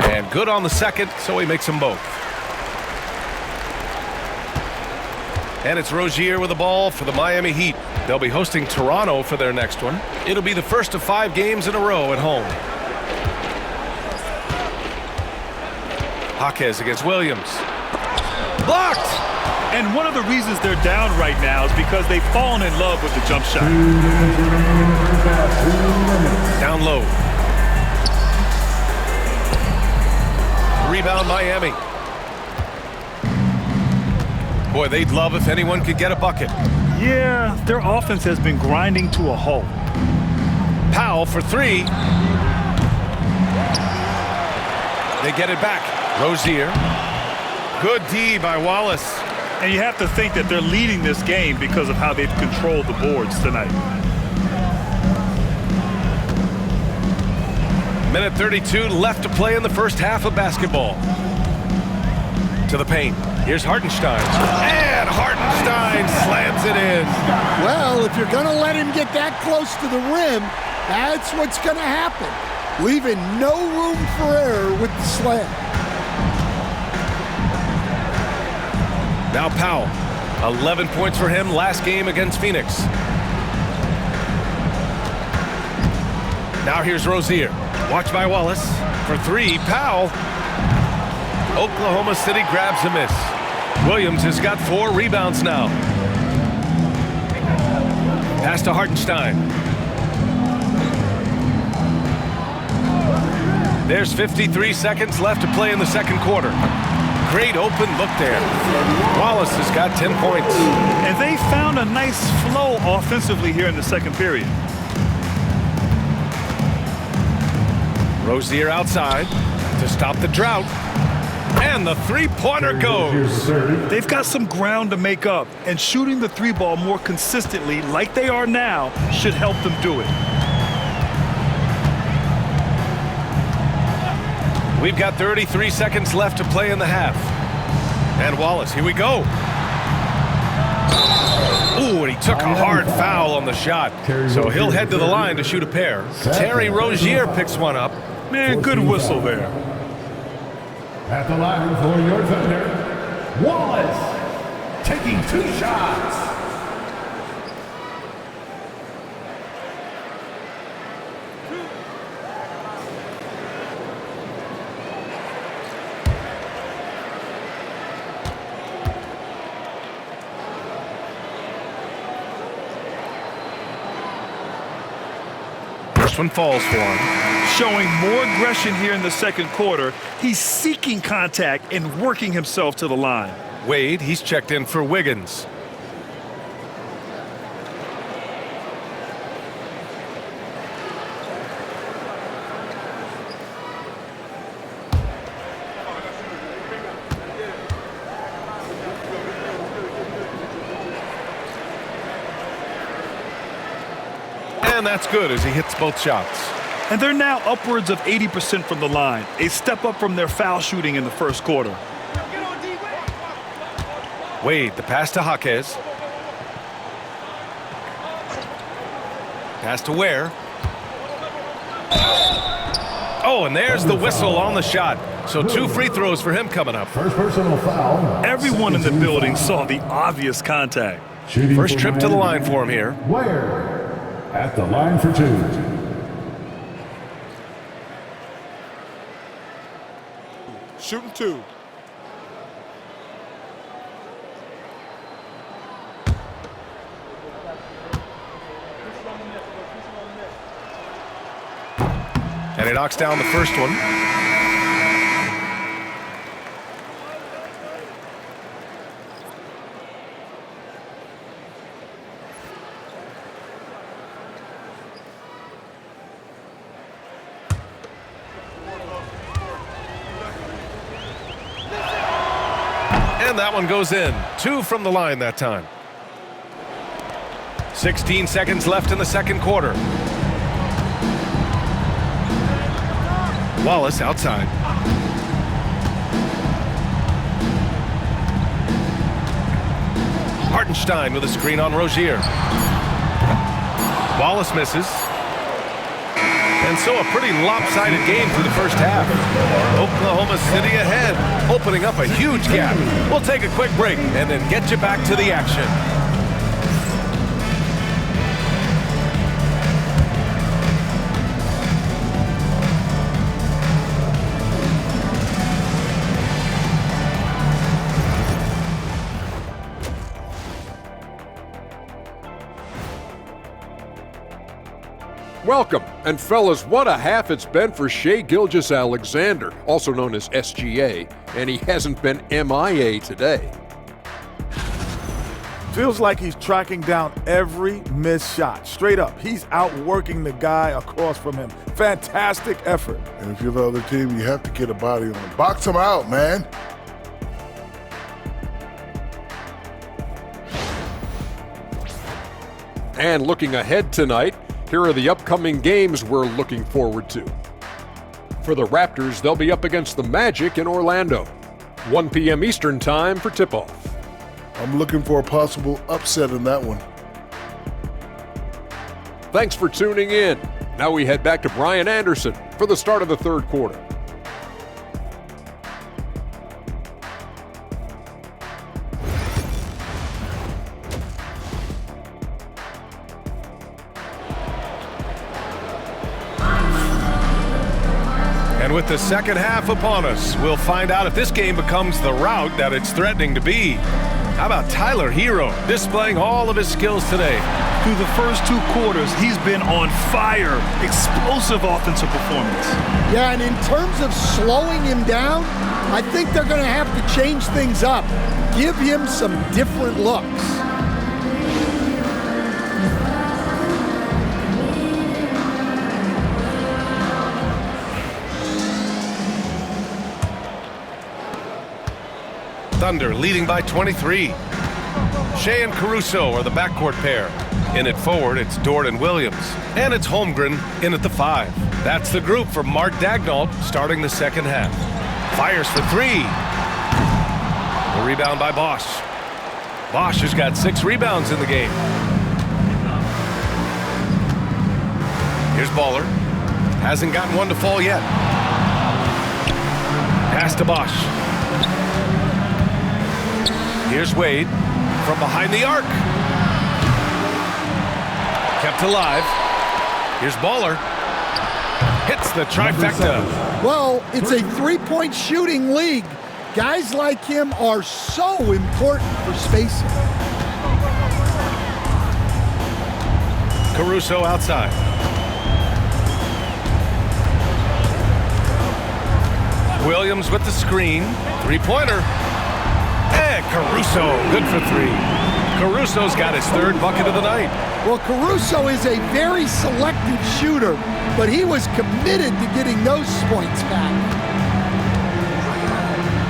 And good on the second, so he makes them both. And it's Rozier with the ball for the Miami Heat. They'll be hosting Toronto for their next one. It'll be the first of 5 games in a row at home. Jaquez against Williams. Blocked! And one of the reasons they're down right now is because they've fallen in love with the jump shot. Down low. Rebound Miami. Boy, they'd love if anyone could get a bucket. Yeah, their offense has been grinding to a halt. Powell for three. They get it back. Rozier. Good D by Wallace. And you have to think that they're leading this game because of how they've controlled the boards tonight. Minute 32 left to play in the first half of basketball. To the paint. Here's Hartenstein. And Hartenstein slams it in. Well, if you're going to let him get that close to the rim, that's what's going to happen. Leaving no room for error with the slam. Now Powell. 11 points for him last game against Phoenix. Now here's Rozier. Watch by Wallace. For three, Powell. Oklahoma City grabs a miss. Williams has got 4 rebounds now. Pass to Hartenstein. There's 53 seconds left to play in the second quarter. Great open look there. Wallace has got 10 points. And they found a nice flow offensively here in the second period. Rozier outside to stop the drought. And the three-pointer goes. They've got some ground to make up, and shooting the three ball more consistently like they are now should help them do it. We've got 33 seconds left to play in the half. And Wallace, here we go. Ooh, and he took a hard foul on the shot. So he'll head to the line to shoot a pair. Terry Rozier picks one up. Man, good whistle there. At the line for your Thunder, Wallace, taking 2 shots. First one falls for him. Showing more aggression here in the second quarter. He's seeking contact and working himself to the line. Wade, he's checked in for Wiggins. And that's good as he hits both shots. And they're now upwards of 80% from the line, a step up from their foul shooting in the first quarter. Wade, the pass to Jaquez. Pass to Ware. Oh, and there's the whistle on the shot. So 2 free throws for him coming up. First personal foul. Everyone in the building saw the obvious contact. First trip to the line for him here. Ware at the line for 2. Shooting 2. And he knocks down the first one. And that one goes in. 2 from the line that time. 16 seconds left in the second quarter. Wallace outside. Hartenstein with a screen on Rozier. Wallace misses. And so a pretty lopsided game through the first half. Oklahoma City ahead, opening up a huge gap. We'll take a quick break and then get you back to the action. Welcome, and fellas, what a half it's been for Shai Gilgeous-Alexander, also known as SGA, and he hasn't been MIA today. Feels like he's tracking down every missed shot. Straight up, he's outworking the guy across from him. Fantastic effort. And if you're the other team, you have to get a body on him. Box him out, man. And looking ahead tonight, here are the upcoming games we're looking forward to. For the Raptors, they'll be up against the Magic in Orlando. 1 p.m. Eastern Time for tip-off. I'm looking for a possible upset in that one. Thanks for tuning in. Now we head back to Brian Anderson for the start of the third quarter. And with the second half upon us, we'll find out if this game becomes the rout that it's threatening to be. How about Tyler Hero displaying all of his skills today? Through the first 2 quarters, he's been on fire. Explosive offensive performance. Yeah, and in terms of slowing him down, I think they're going to have to change things up. Give him some different looks. Thunder leading by 23. Shea and Caruso are the backcourt pair. In at forward, it's Dort and Williams. And it's Holmgren in at the 5. That's the group for Mark Daigneault starting the second half. Fires for 3. The rebound by Bosch. Bosch has got 6 rebounds in the game. Here's Baller. Hasn't gotten one to fall yet. Pass to Bosch. Here's Wade from behind the arc. Kept alive. Here's Baller. Hits the trifecta. Well, it's a 3-point shooting league. Guys like him are so important for spacing. Caruso outside. Williams with the screen. 3-pointer. And Caruso, good for 3. Caruso's got his 3rd bucket of the night. Well, Caruso is a very selective shooter, but he was committed to getting those points back.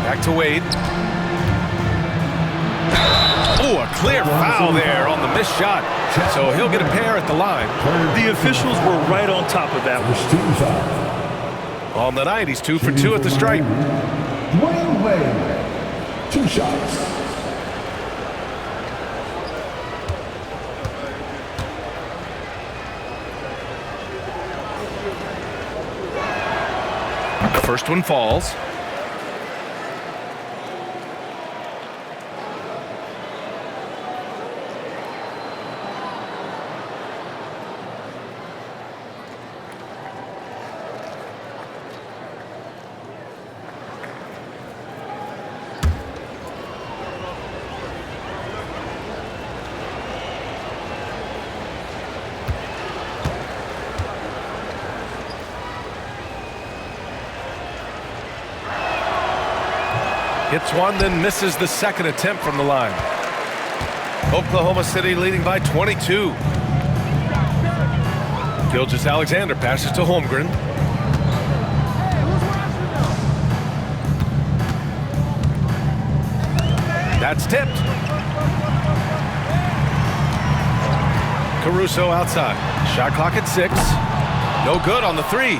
Back to Wade. Oh, a clear foul there on the missed shot. So he'll get a pair at the line. The officials were right on top of that one. On the night, he's 2 for 2 at the stripe. Dwayne Wade, 2 shots. First one falls. Hits one, then misses the second attempt from the line. Oklahoma City leading by 22. Gilgeous-Alexander passes to Holmgren. That's tipped. Caruso outside. Shot clock at 6. No good on the 3.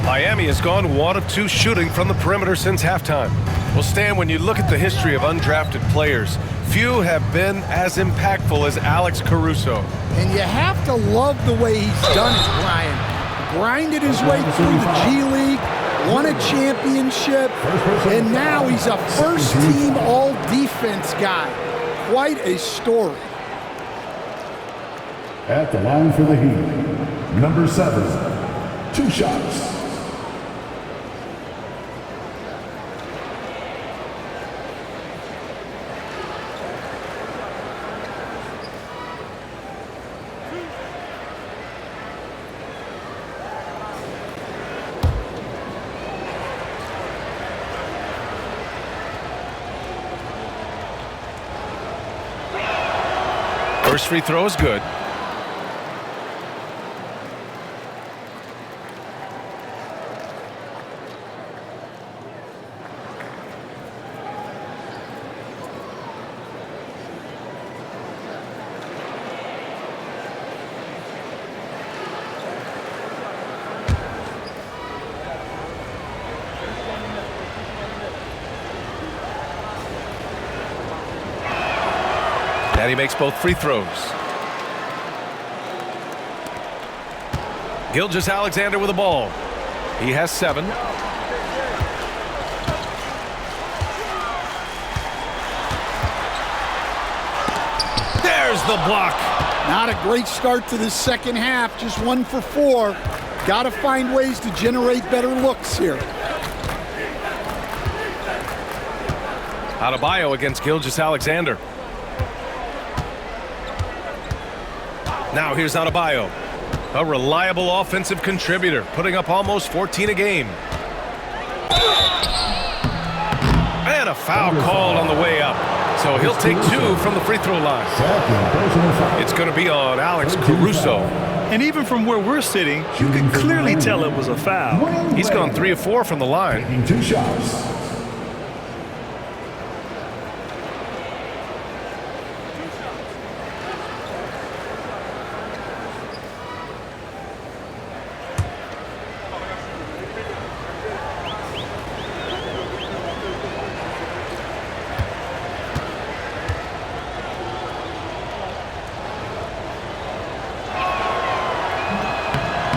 Miami has gone 1 of 2 shooting from the perimeter since halftime. Well, Stan, when you look at the history of undrafted players, few have been as impactful as Alex Caruso. And you have to love the way he's done it, Brian. Grinded his way through the G League, won a championship, and now he's a first-team all-defense guy. Quite a story. At the line for the Heat, number 7, 2 shots. First free throw is good. And he makes both free throws. Gilgeous-Alexander with the ball. He has 7. There's the block. Not a great start to the second half, just 1 for 4. Got to find ways to generate better looks here. Adebayo against Gilgeous-Alexander. Now here's Adebayo, a reliable offensive contributor, putting up almost 14 a game. And a foul called on the way up. So he'll take 2 from the free throw line. It's going to be on Alex Caruso. And even from where we're sitting, you can clearly tell it was a foul. He's gone 3 of 4 from the line. Taking 2 shots.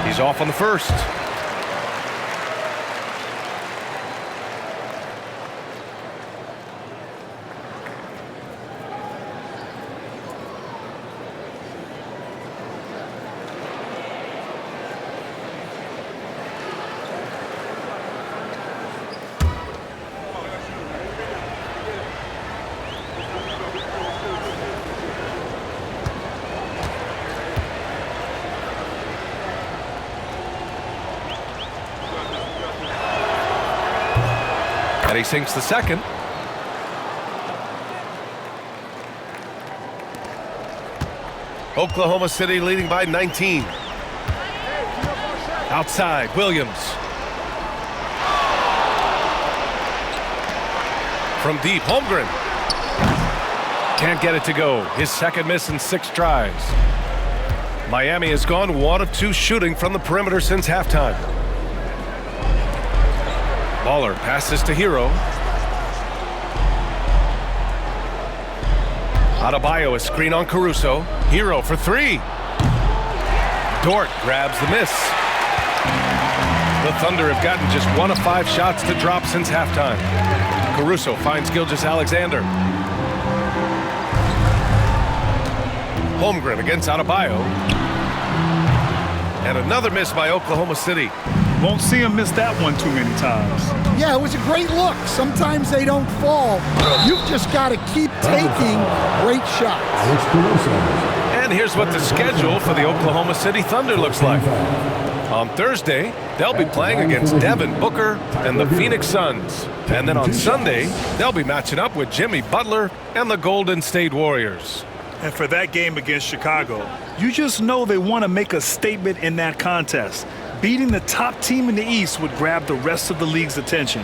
He's off on the first. And he sinks the second. Oklahoma City leading by 19. Outside, Williams. From deep, Holmgren. Can't get it to go. His second miss in 6 tries. Miami has gone 1 of 2 shooting from the perimeter since halftime. Baller passes to Hero. Adebayo, a screen on Caruso. Hero for 3. Dort grabs the miss. The Thunder have gotten just 1 of 5 shots to drop since halftime. Caruso finds Gilgeous-Alexander. Holmgren against Adebayo. And another miss by Oklahoma City. Won't see him miss that one too many times. Yeah, it was a great look. Sometimes they don't fall. You've just got to keep taking great shots. And here's what the schedule for the Oklahoma City Thunder looks like. On Thursday, they'll be playing against Devin Booker and the Phoenix Suns. And then on Sunday, they'll be matching up with Jimmy Butler and the Golden State Warriors. And for that game against Chicago, you just know they want to make a statement in that contest. Beating the top team in the East would grab the rest of the league's attention.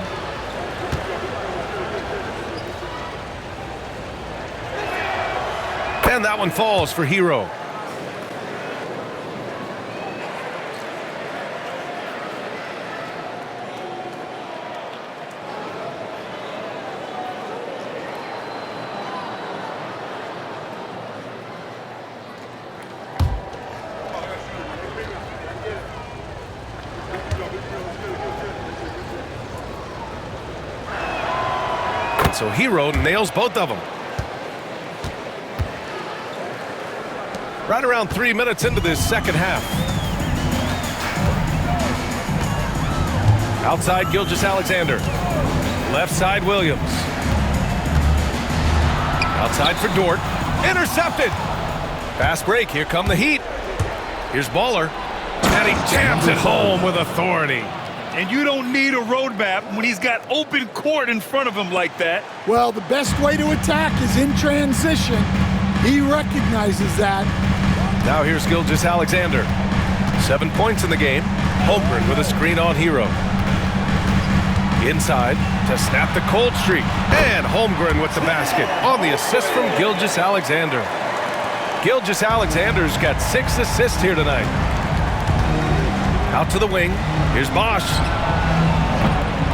And that one falls for Hero. So Hero nails both of them. Right around 3 minutes into this second half. Outside, Gilgeous-Alexander. Left side, Williams. Outside for Dort. Intercepted. Fast break. Here come the Heat. Here's Baller. And he jams it home with authority. And you don't need a roadmap when he's got open court in front of him like that. Well, the best way to attack is in transition. He recognizes that. Now here's Gilgeous-Alexander. 7 points in the game. Holmgren with a screen on Hero. Inside to snap the cold streak. And Holmgren with the basket on the assist from Gilgeous-Alexander. Gilgeous-Alexander's got 6 assists here tonight. Out to the wing. Here's Bosch.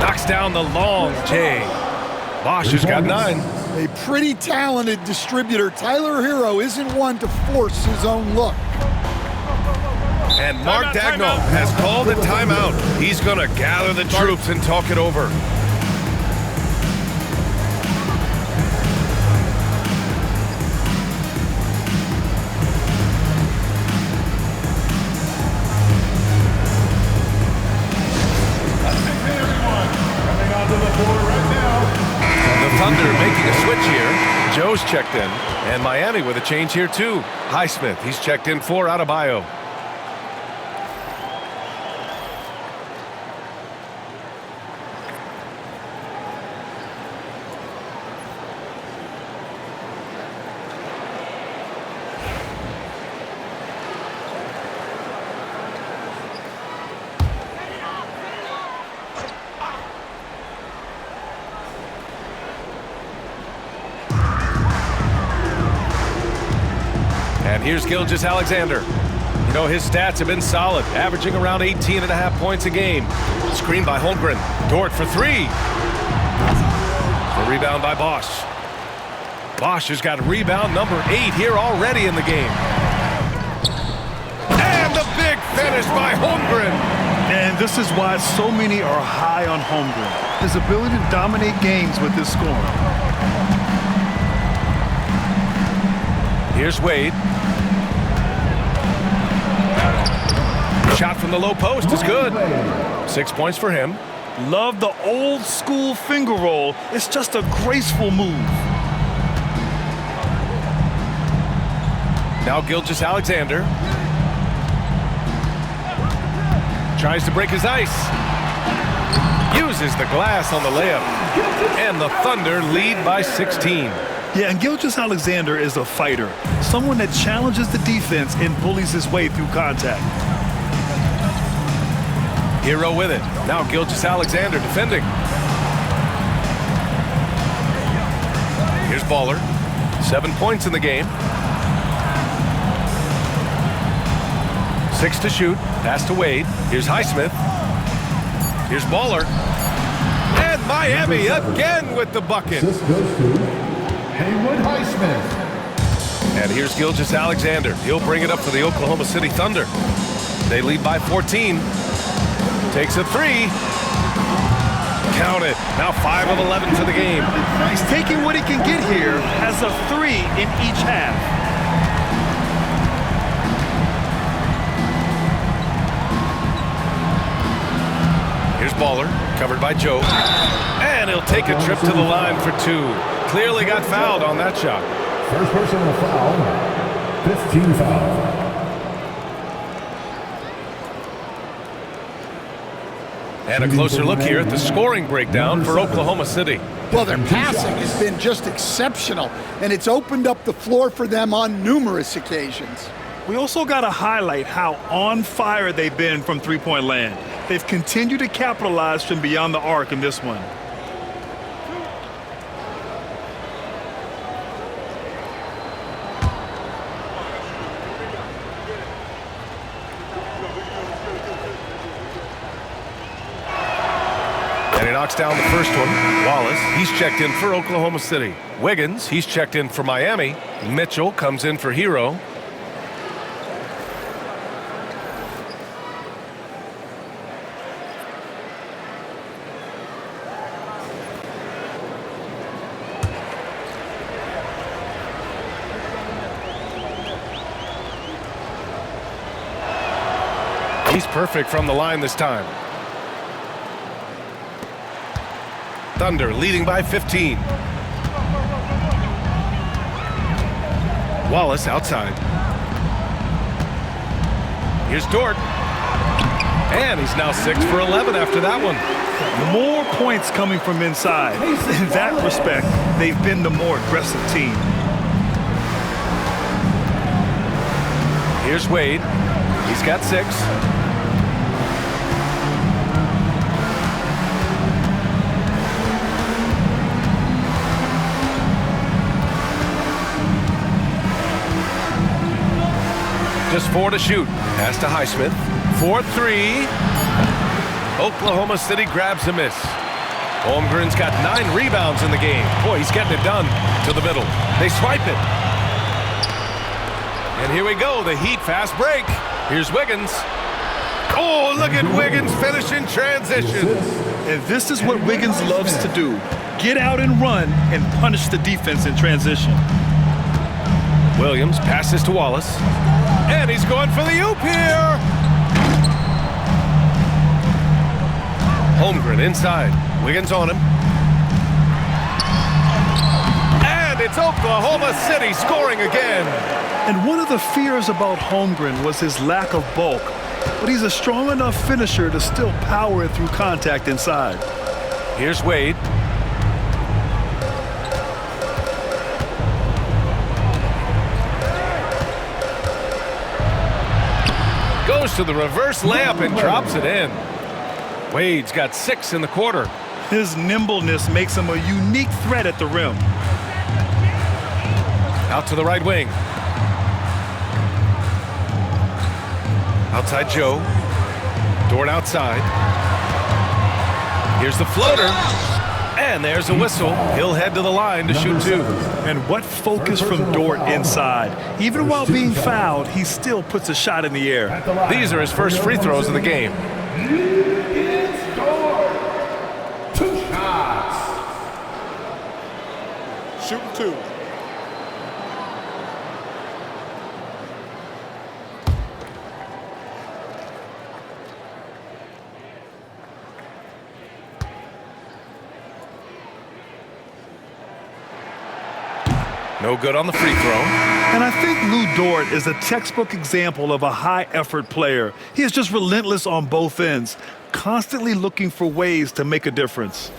Knocks down the long J. Bosch has got 9. A pretty talented distributor. Tyler Hero isn't one to force his own look. And Mark Daigneault has called a timeout. He's going to gather the troops and talk it over. The Thunder making a switch here. Joe's checked in, and Miami with a change here too. Highsmith, he's checked in for Adebayo. And here's Gilgeous-Alexander. You know, his stats have been solid, averaging around 18.5 points a game. Screen by Holmgren. Dort for 3. The rebound by Bosch. Bosch has got rebound number 8 here already in the game. And the big finish by Holmgren. And this is why so many are high on Holmgren. His ability to dominate games with his scoring. Here's Wade. Shot from the low post is good. 6 points for him. Love the old school finger roll. It's just a graceful move. Now Gilgeous-Alexander. Tries to break his ice. Uses the glass on the layup. And the Thunder lead by 16. Yeah, and Gilgeous-Alexander is a fighter. Someone that challenges the defense and bullies his way through contact. Hero with it. Now Gilgeous-Alexander defending. Here's Baller. 7 points in the game. 6 to shoot. Pass to Wade. Here's Highsmith. Here's Baller. And Miami again with the bucket. This goes to Haywood Highsmith. And here's Gilgeous-Alexander. He'll bring it up for the Oklahoma City Thunder. They lead by 14. Takes a 3. Count it. Now 5 of 11 for the game. He's taking what he can get here, has a 3 in each half. Here's Baller, covered by Joe. And he'll take a trip to the line for 2. Clearly got fouled on that shot. First personal foul. 15 foul. And a closer look here at the scoring breakdown for Oklahoma City. Well, their passing has been just exceptional, and it's opened up the floor for them on numerous occasions. We also got to highlight how on fire they've been from three-point land. They've continued to capitalize from beyond the arc in this one. And he knocks down the first one. Wallace, he's checked in for Oklahoma City. Wiggins, he's checked in for Miami. Mitchell comes in for Hero. He's perfect from the line this time. Thunder leading by 15. Wallace outside. Here's Dort. And he's now 6 for 11 after that one. More points coming from inside. In that respect, they've been the more aggressive team. Here's Wade. He's got 6. Just 4 to shoot. Pass to Highsmith. 4-3. Oklahoma City grabs a miss. Holmgren's got 9 rebounds in the game. Boy, he's getting it done. To the middle. They swipe it. And here we go, the Heat fast break. Here's Wiggins. Oh, look at Wiggins finish in transition. And this is what Wiggins loves to do. Get out and run and punish the defense in transition. Williams passes to Wallace. And he's going for the oop here. Holmgren inside. Wiggins on him. And it's Oklahoma City scoring again. And one of the fears about Holmgren was his lack of bulk. But he's a strong enough finisher to still power it through contact inside. Here's Wade. Goes to the reverse layup and drops it in. Wade's got 6 in the quarter. His nimbleness makes him a unique threat at the rim. Out to the right wing. Outside Joe. Dort outside. Here's the floater. And there's a whistle. He'll head to the line to shoot 2. And what focus from Dort inside. Even while being fouled, he still puts a shot in the air. These are his first free throws of the game. It's Dort. 2 shots. Shooting 2. No good on the free throw. And I think Lou Dort is a textbook example of a high-effort player. He is just relentless on both ends, constantly looking for ways to make a difference.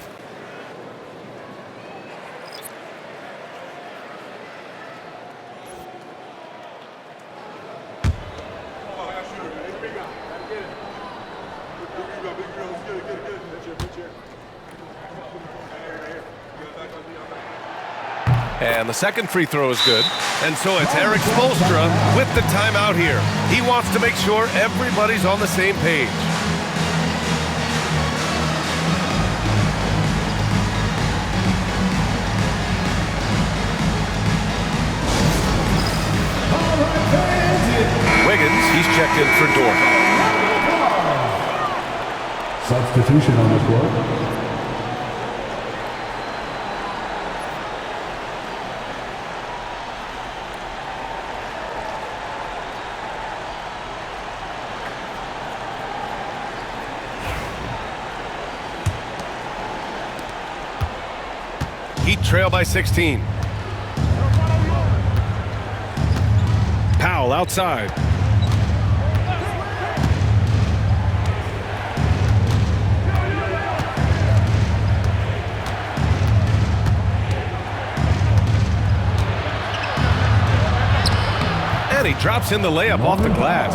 And the second free throw is good. And so it's Eric Spoelstra with the timeout here. He wants to make sure everybody's on the same page. Wiggins, he's checked in for Dort. Substitution on the court. Heat trail by 16. Powell outside. And he drops in the layup off the glass.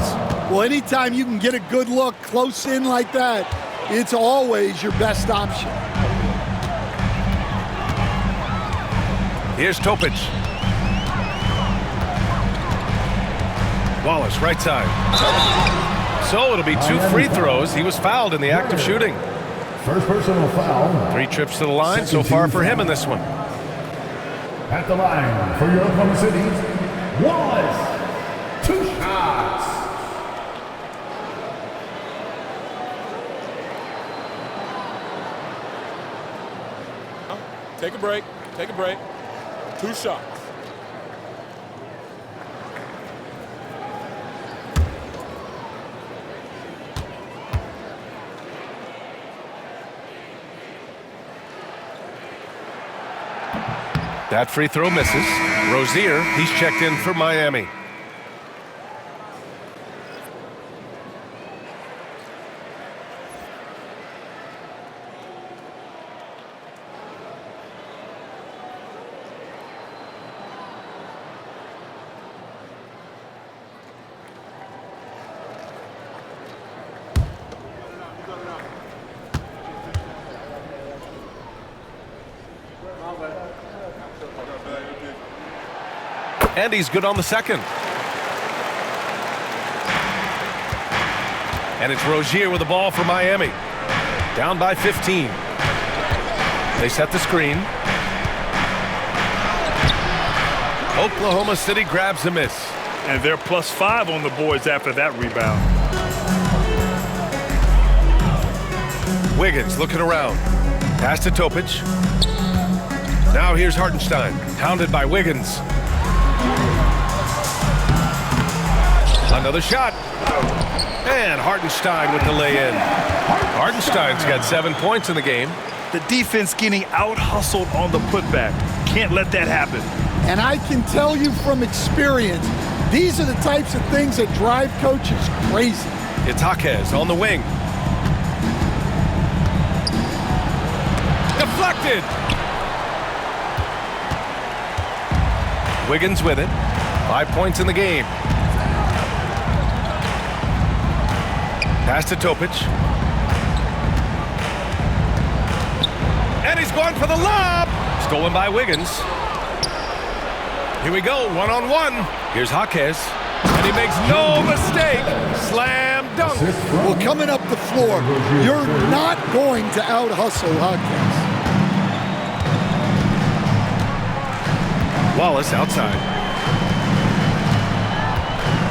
Well, anytime you can get a good look close in like that, it's always your best option. Here's Topic. Wallace, right side. So it'll be 2 free throws. He was fouled in the act of shooting. First personal foul. 3 trips to the line so far for him in this one. At the line for your Oklahoma City, Wallace. 2 shots. Take a break. Take a break. 2 shots. That free throw misses. Rozier, he's checked in for Miami. And he's good on the second. And it's Rozier with the ball for Miami. Down by 15. They set the screen. Oklahoma City grabs a miss. And they're +5 on the boards after that rebound. Wiggins looking around. Pass to Topic. Now here's Hartenstein. Hounded by Wiggins. Another shot. And Hartenstein with the lay-in. Hartenstein's got 7 points in the game. The defense getting out-hustled on the putback. Can't let that happen. And I can tell you from experience, these are the types of things that drive coaches crazy. It's Jaquez on the wing. Deflected. Wiggins with it. 5 points in the game. Pass to Topic. And he's going for the lob. Stolen by Wiggins. Here we go, one-on-one. Here's Jaquez. And he makes no mistake. Slam dunk. Well, coming up the floor, you're not going to out-hustle Jaquez. Wallace outside.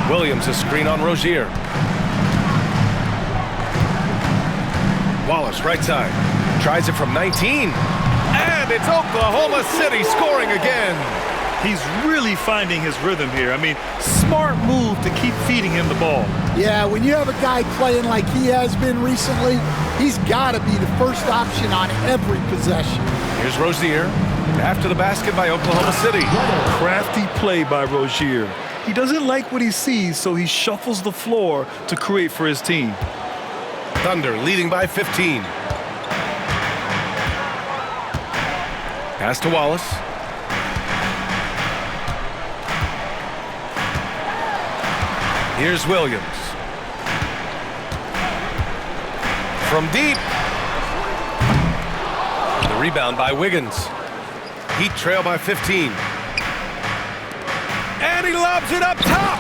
Williams a screen on Rozier. Wallace right side. Tries it from 19. And it's Oklahoma City scoring again. He's really finding his rhythm here. I mean, smart move to keep feeding him the ball. Yeah, when you have a guy playing like he has been recently, he's got to be the first option on every possession. Here's Rozier. After the basket by Oklahoma City. Crafty play by Rozier. He doesn't like what he sees, so he shuffles the floor to create for his team. Thunder leading by 15. Pass to Wallace. Here's Williams. From deep. The rebound by Wiggins. Heat trail by 15. And he lobs it up top.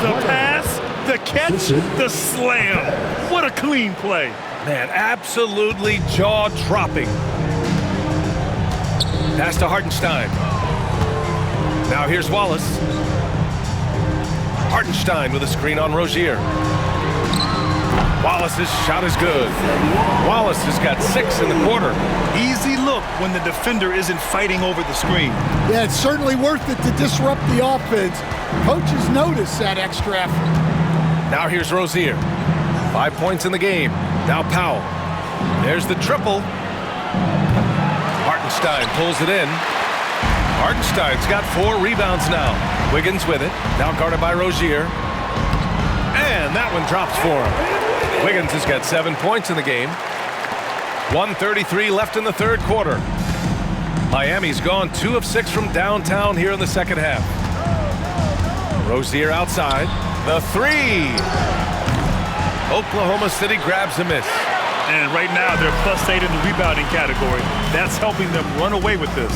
The pass, the catch, the slam. What a clean play. Man, absolutely jaw-dropping. Pass to Hartenstein. Now here's Wallace. Hartenstein with a screen on Rozier. Wallace's shot is good. Wallace has got 6 in the quarter. Easy look when the defender isn't fighting over the screen. Yeah, it's certainly worth it to disrupt the offense. Coaches notice that extra effort. Now here's Rozier. 5 points in the game. Now Powell. There's the triple. Hartenstein pulls it in. Hartenstein's got 4 rebounds now. Wiggins with it. Now guarded by Rozier. And that one drops for him. Wiggins has got 7 points in the game. 1:33 left in the third quarter. Miami's gone 2 of 6 from downtown here in the second half. Rozier outside. The 3. Oklahoma City grabs a miss. And right now they're +8 in the rebounding category. That's helping them run away with this.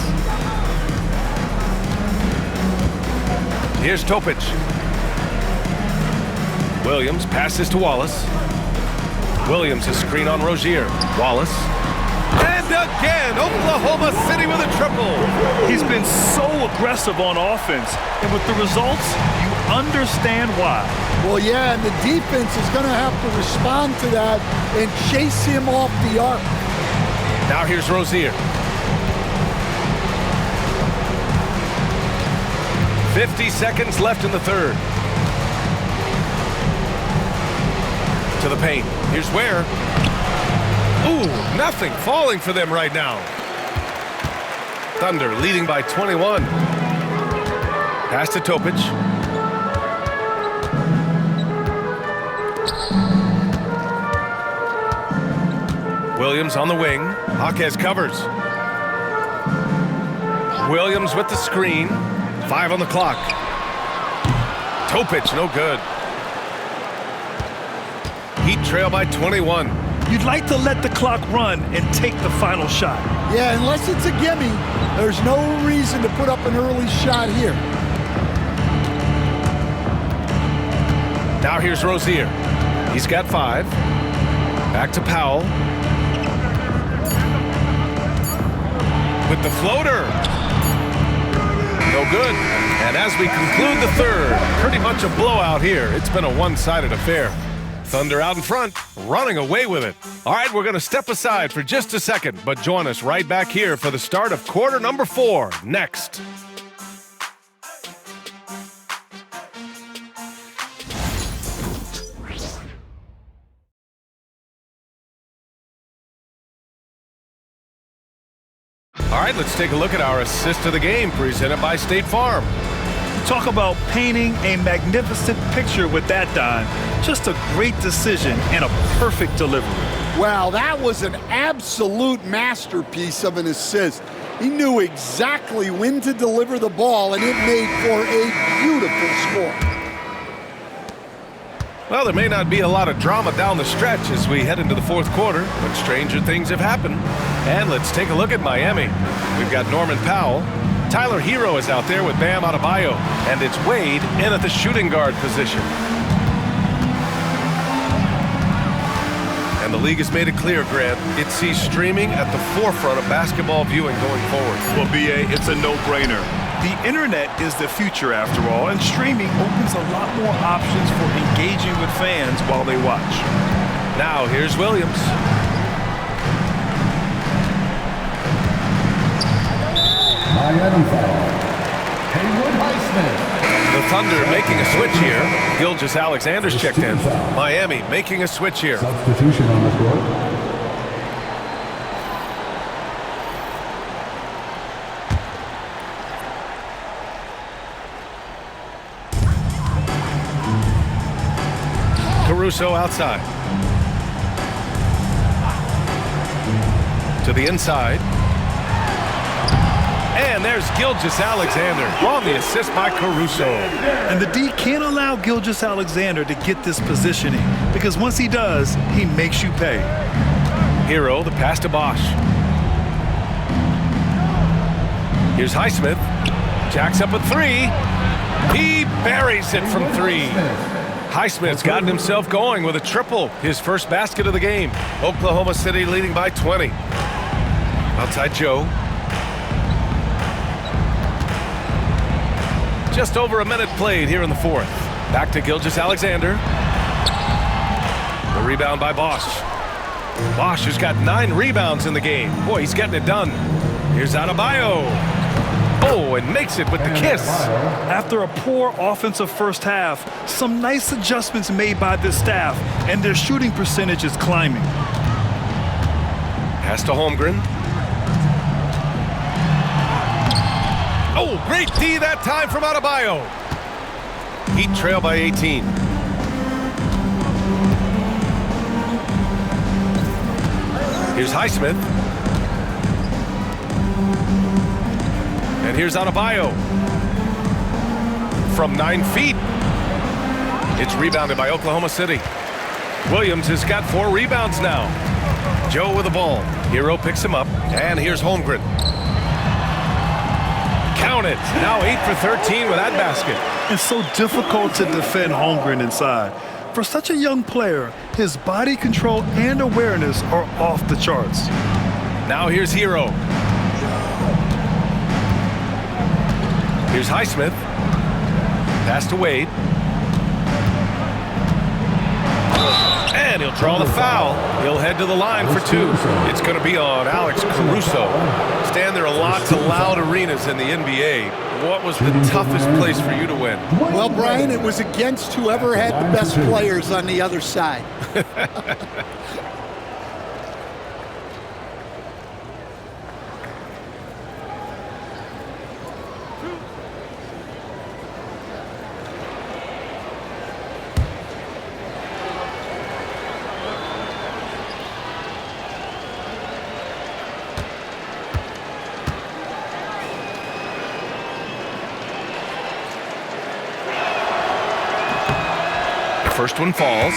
Here's Topic. Williams passes to Wallace. Williams a screen on Rozier. Wallace. And again, Oklahoma City with a triple. He's been so aggressive on offense. And with the results, you understand why. Well, yeah, and the defense is going to have to respond to that and chase him off the arc. Now here's Rozier. 50 seconds left in the third. To the paint. Here's Ware. Ooh, nothing falling for them right now. Thunder leading by 21. Pass to Topic. Williams on the wing. Jaquez covers. Williams with the screen. 5 on the clock. Topic, no good. Heat trail by 21. You'd like to let the clock run and take the final shot. Yeah, unless it's a gimme, there's no reason to put up an early shot here. Now here's Rozier. He's got 5. Back to Powell. With the floater. No good. And as we conclude the third, pretty much a blowout here. It's been a one-sided affair. Thunder out in front, running away with it. All right, we're going to step aside for just a second, but join us right back here for the start of quarter number 4 next. All right, let's take a look at our assist of the game presented by State Farm. Talk about painting a magnificent picture with that dime. Just a great decision and a perfect delivery. Wow, that was an absolute masterpiece of an assist. He knew exactly when to deliver the ball, and it made for a beautiful score. Well, there may not be a lot of drama down the stretch as we head into the fourth quarter, but stranger things have happened. And let's take a look at Miami. We've got Norman Powell. Tyler Hero is out there with Bam Adebayo, and it's Wade in at the shooting guard position. And the league has made it clear, Grant, it sees streaming at the forefront of basketball viewing going forward. Well, BA, it's a no-brainer. The internet is the future after all, and streaming opens a lot more options for engaging with fans while they watch. Now here's Williams. Miami foul. Haywood Highsmith. The Thunder making a switch here. Gilgeous-Alexander's checked in. Miami making a switch here. Substitution on the court. Caruso outside. To the inside. And there's Gilgeous-Alexander on the assist by Caruso. And the D can't allow Gilgeous-Alexander to get this positioning, because once he does, he makes you pay. Hero, the pass to Bosch. Here's Highsmith. Jacks up a 3. He buries it from 3. Highsmith's gotten himself going with a triple, his first basket of the game. Oklahoma City leading by 20. Outside Joe. Just over a minute played here in the fourth. Back to Gilgeous-Alexander. The rebound by Bosch. Bosch has got 9 rebounds in the game. Boy, he's getting it done. Here's Adebayo. Oh, and makes it with the kiss. After a poor offensive first half, some nice adjustments made by this staff, and their shooting percentage is climbing. Pass to Holmgren. Oh, great D that time from Adebayo. Heat trail by 18. Here's Highsmith. And here's Adebayo. From 9 feet. It's rebounded by Oklahoma City. Williams has got 4 rebounds now. Joe with the ball. Hero picks him up. And here's Holmgren. Count it. Now 8 for 13 with that basket. It's so difficult to defend Holmgren inside. For such a young player, his body control and awareness are off the charts. Now here's Hero. Here's Highsmith. Pass to Wade. And he'll draw the foul. He'll head to the line for 2. It's going to be on Alex Caruso. Stand there, lots of loud arenas in the NBA. What was the toughest place for you to win? Well, Brian, it was against whoever had the best players on the other side. First one falls.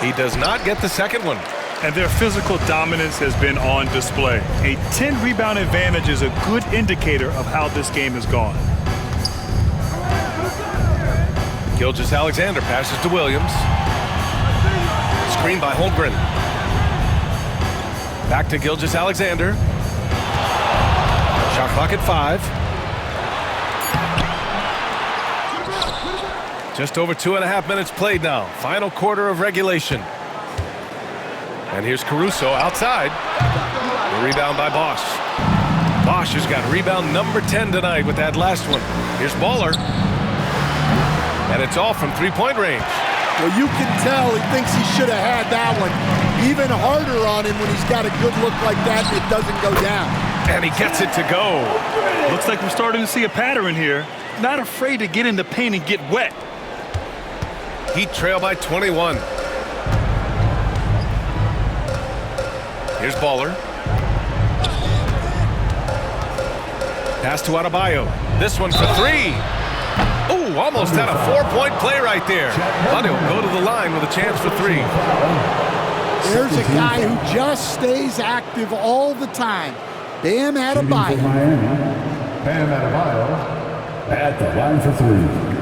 He does not get the second one. And their physical dominance has been on display. A 10-rebound advantage is a good indicator of how this game has gone. Gilgeous-Alexander passes to Williams. Screen by Holmgren. Back to Gilgeous-Alexander. Shot clock at 5. Just over 2.5 minutes played now. Final quarter of regulation. And here's Caruso outside. The rebound by Bosch. Bosch has got rebound number 10 tonight with that last one. Here's Baller. And it's all from three-point range. Well, you can tell he thinks he should have had that one. Even harder on him when he's got a good look like that and it doesn't go down. And he gets it to go. Looks like we're starting to see a pattern here. Not afraid to get in the paint and get wet. Heat trail by 21. Here's Baller. Pass to Adebayo. This one for 3. Oh, almost had a 4-point play right there. But he'll go to the line with a chance for 3. There's a guy who just stays active all the time. Bam Adebayo. Bam Adebayo at the line for 3.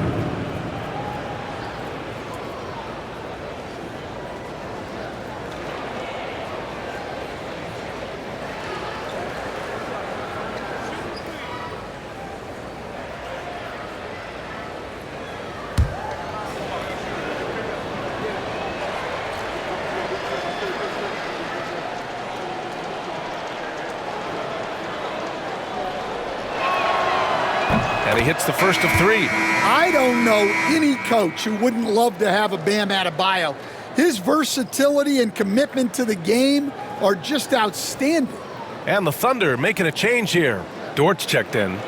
And he hits the first of 3. I don't know any coach who wouldn't love to have a Bam Adebayo. His versatility and commitment to the game are just outstanding. And the Thunder making a change here. Dortch checked in.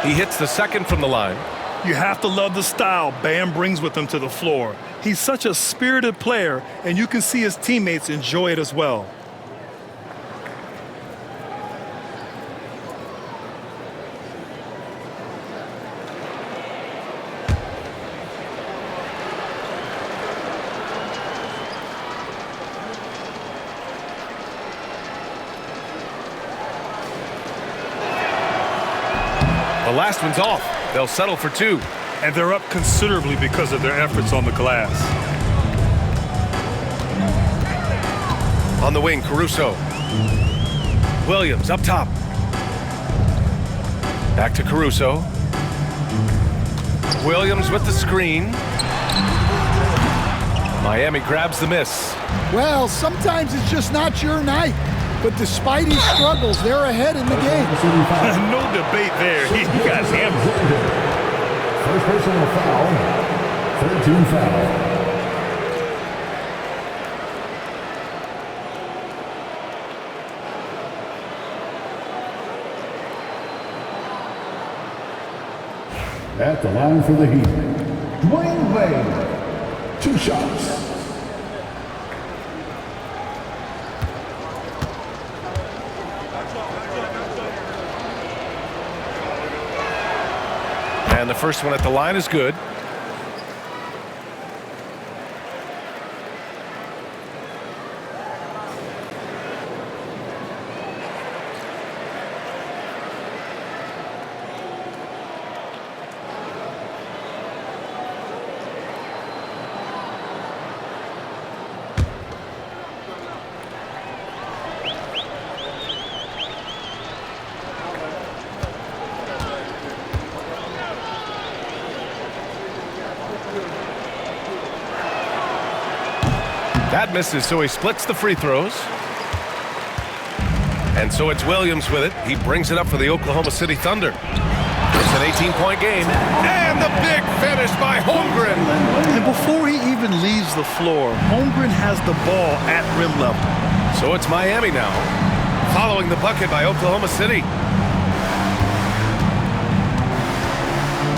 He hits the second from the line. You have to love the style Bam brings with him to the floor. He's such a spirited player, and you can see his teammates enjoy it as well. The last one's off. They'll settle for 2. And they're up considerably because of their efforts on the glass. On the wing, Caruso. Williams up top. Back to Caruso. Williams with the screen. Miami grabs the miss. Well, sometimes it's just not your night. But despite his struggles, they're ahead in the game. No debate there. He got hammered. First personal foul. 13 foul. At the line for the Heat, Dwayne Wade. 2 shots. And the first one at the line is good. That misses, so he splits the free throws. And so it's Williams with it. He brings it up for the Oklahoma City Thunder. It's an 18-point game. And the big finish by Holmgren. And before he even leaves the floor, Holmgren has the ball at rim level. So it's Miami now, following the bucket by Oklahoma City.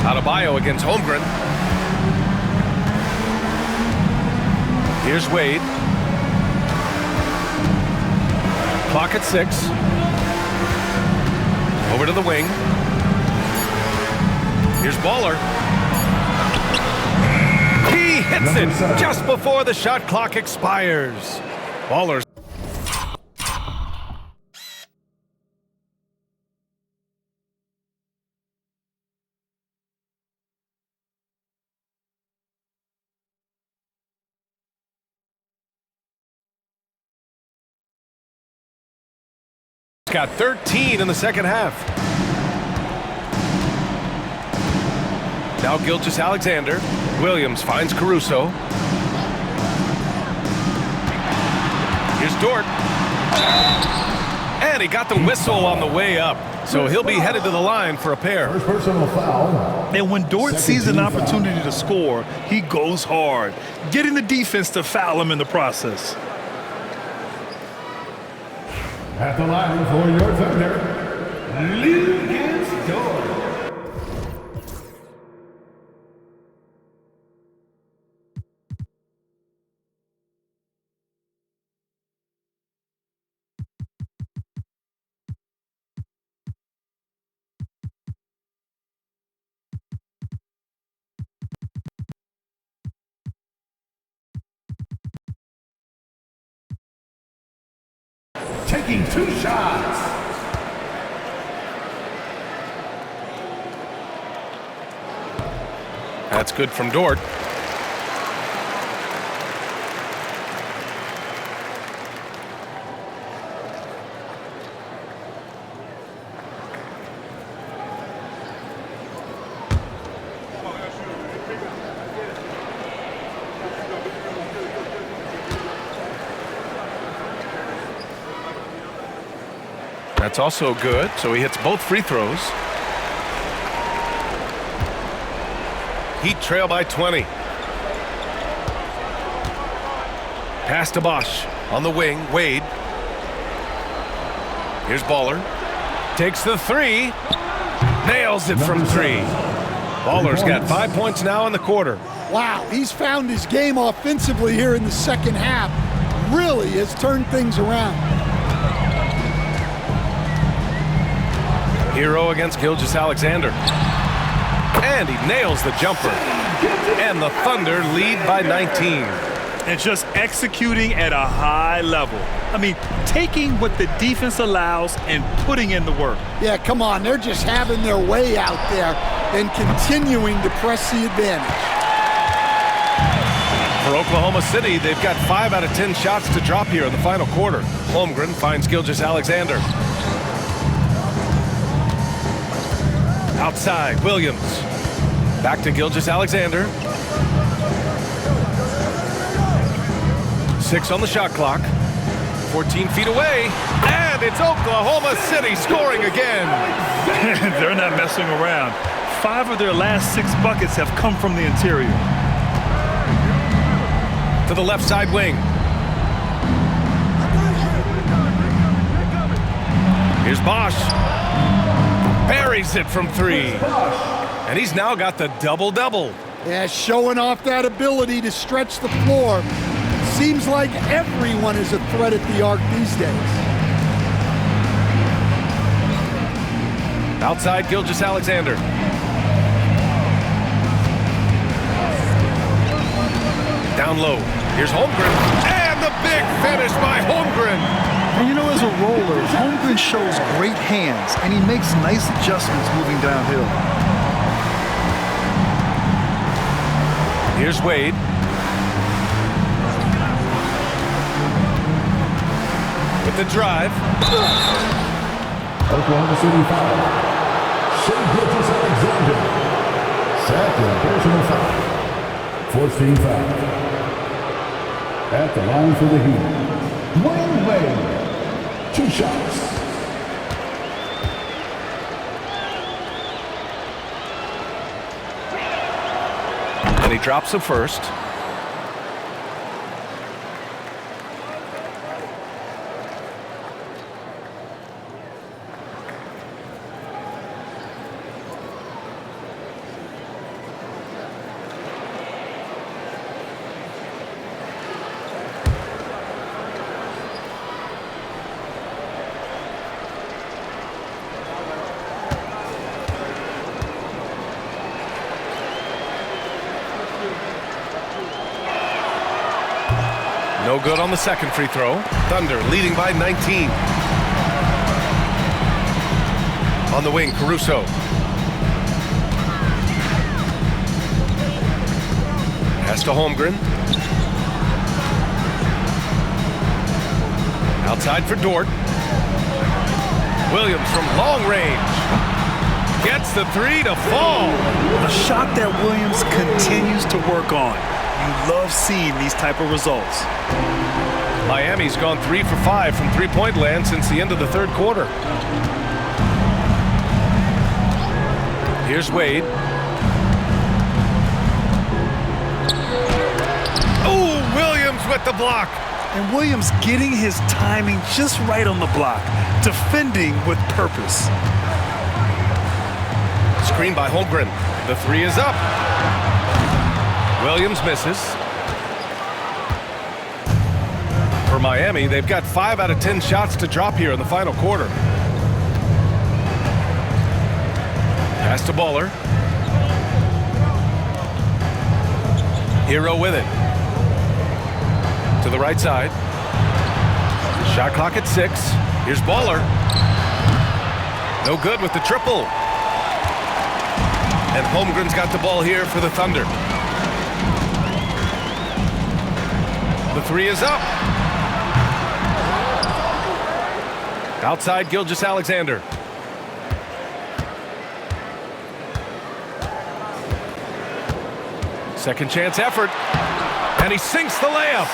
Adebayo against Holmgren. Here's Wade. Clock at 6. Over to the wing. Here's Baller. He hits it just before the shot clock expires. Baller's got 13 in the second half. Now Gilgeous-Alexander. Williams finds Caruso. Here's Dort. And he got the whistle on the way up. So he'll be headed to the line for a pair. First personal foul. And when Dort sees an opportunity to score, he goes hard, getting the defense to foul him in the process. At the line for your Thunder, Lucas Dort. Taking 2 shots. That's good from Dort. That's also good, so he hits both free throws. Heat trail by 20. Pass to Bosch. On the wing, Wade. Here's Baller. Takes the 3. Nails it from 3. Baller's got 5 points now in the quarter. Wow, he's found his game offensively here in the second half. Really has turned things around. Hero against Gilgeous-Alexander. And he nails the jumper. And the Thunder lead by 19. And just executing at a high level. I mean, taking what the defense allows and putting in the work. Yeah, come on. They're just having their way out there and continuing to press the advantage. For Oklahoma City, they've got 5 out of 10 shots to drop here in the final quarter. Holmgren finds Gilgeous-Alexander. Outside, Williams. Back to Gilgeous-Alexander. 6 on the shot clock. 14 feet away. And it's Oklahoma City scoring again. They're not messing around. 5 of their last 6 buckets have come from the interior. To the left side wing. Here's Bosch. Buries it from 3. And he's now got the double-double. Yeah, showing off that ability to stretch the floor. Seems like everyone is a threat at the arc these days. Outside, Gilgeous-Alexander. Down low. Here's Holmgren. And the big finish by Holmgren. And you know, as a roller, Holmgren shows great hands, and he makes nice adjustments moving downhill. Here's Wade. With the drive. Oklahoma City foul. Shai Gilgeous-Alexander. Second personal foul. 14 foul. At the line for the Heat, Dwayne Wade. 2 shots. And he drops the first. No good on the second free throw. Thunder leading by 19. On the wing, Caruso. Pass to Holmgren. Outside for Dort. Williams from long range. Gets the three to fall. A shot that Williams continues to work on. You love seeing these type of results. Miami's gone 3 for 5 from three-point land since the end of the third quarter. Here's Wade. Oh, Williams with the block. And Williams getting his timing just right on the block. Defending with purpose. Screen by Holmgren. The three is up. Williams misses. For Miami, they've got 5 out of 10 shots to drop here in the final quarter. Pass to Baller. Hero with it. To the right side. Shot clock at 6. Here's Baller. No good with the triple. And Holmgren's got the ball here for the Thunder. The three is up. Outside Gilgeous-Alexander. Second chance effort. And he sinks the layup.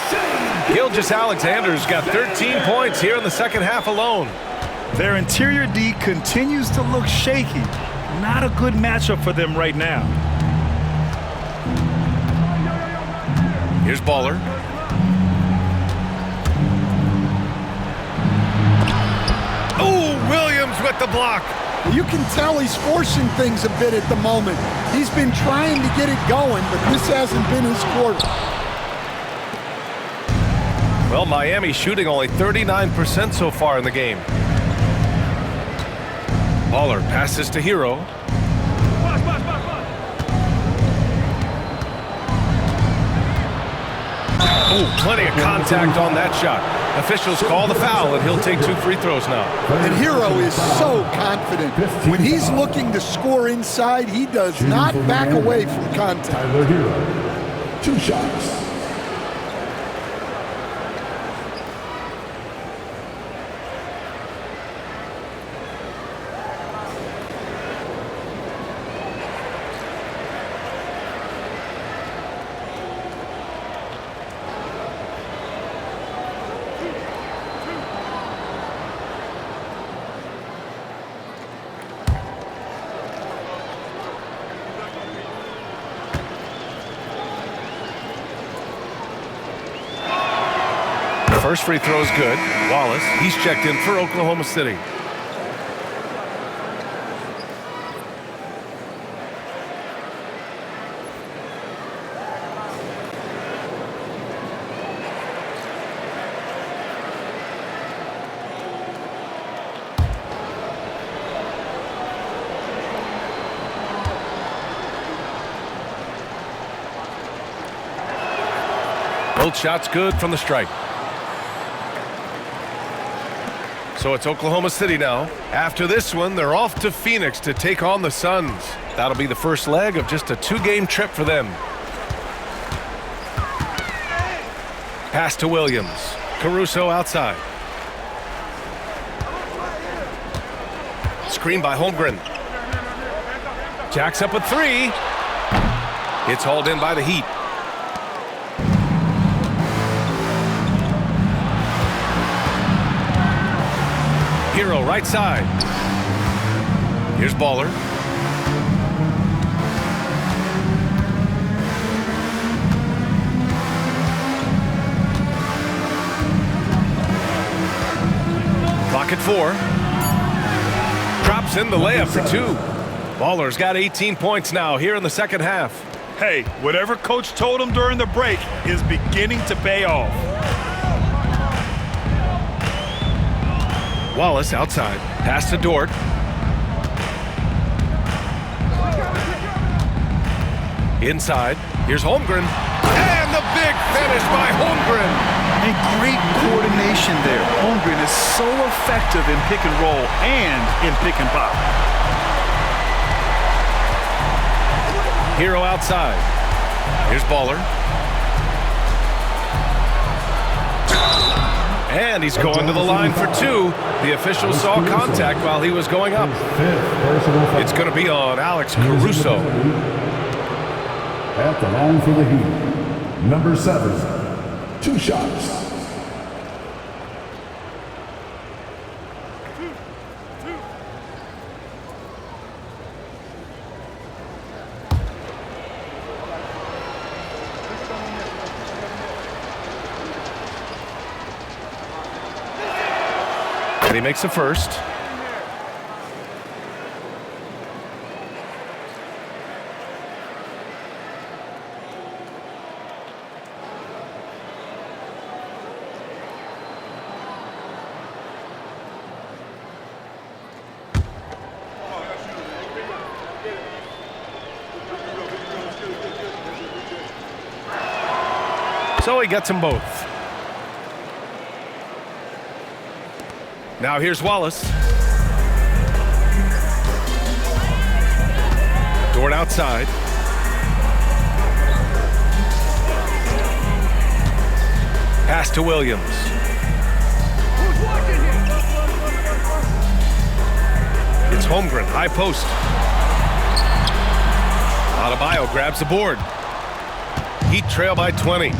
Gilgeous-Alexander's got 13 points here in the second half alone. Their interior D continues to look shaky. Not a good matchup for them right now. Here's Baller. Oh, Williams with the block. You can tell he's forcing things a bit at the moment. He's been trying to get it going, but this hasn't been his quarter. Well, Miami shooting only 39% so far in the game. Baller passes to Hero. Oh, plenty of contact on that shot. Officials call the foul, and he'll take 2 free throws now. And Hero is so confident. When he's looking to score inside, he does not back away from contact. Tyler Hero, 2 shots. First free throw is good. Wallace, he's checked in for Oklahoma City. Both shots good from the stripe. So it's Oklahoma City now. After this one, they're off to Phoenix to take on the Suns. That'll be the first leg of just a 2-game trip for them. Pass to Williams. Caruso outside. Screen by Holmgren. Jacks up a 3. It's hauled in by the Heat. Hero right side. Here's Baller. Clock at 4. Drops in the layup for 2. Baller's got 18 points now here in the second half. Hey, whatever coach told him during the break is beginning to pay off. Wallace outside. Pass to Dort. Inside. Here's Holmgren. And the big finish by Holmgren. And great coordination there. Holmgren is so effective in pick and roll and in pick and pop. Hero outside. Here's Baller. And he's going to the line for two. The official saw contact while he was going up. It's going to be on Alex Caruso. At the line for the Heat, number 7, 2 shots. And he makes the first. So he gets them both. Now here's Wallace. Dort outside. Pass to Williams. It's Holmgren, high post. Adebayo grabs the board. Heat trail by 20.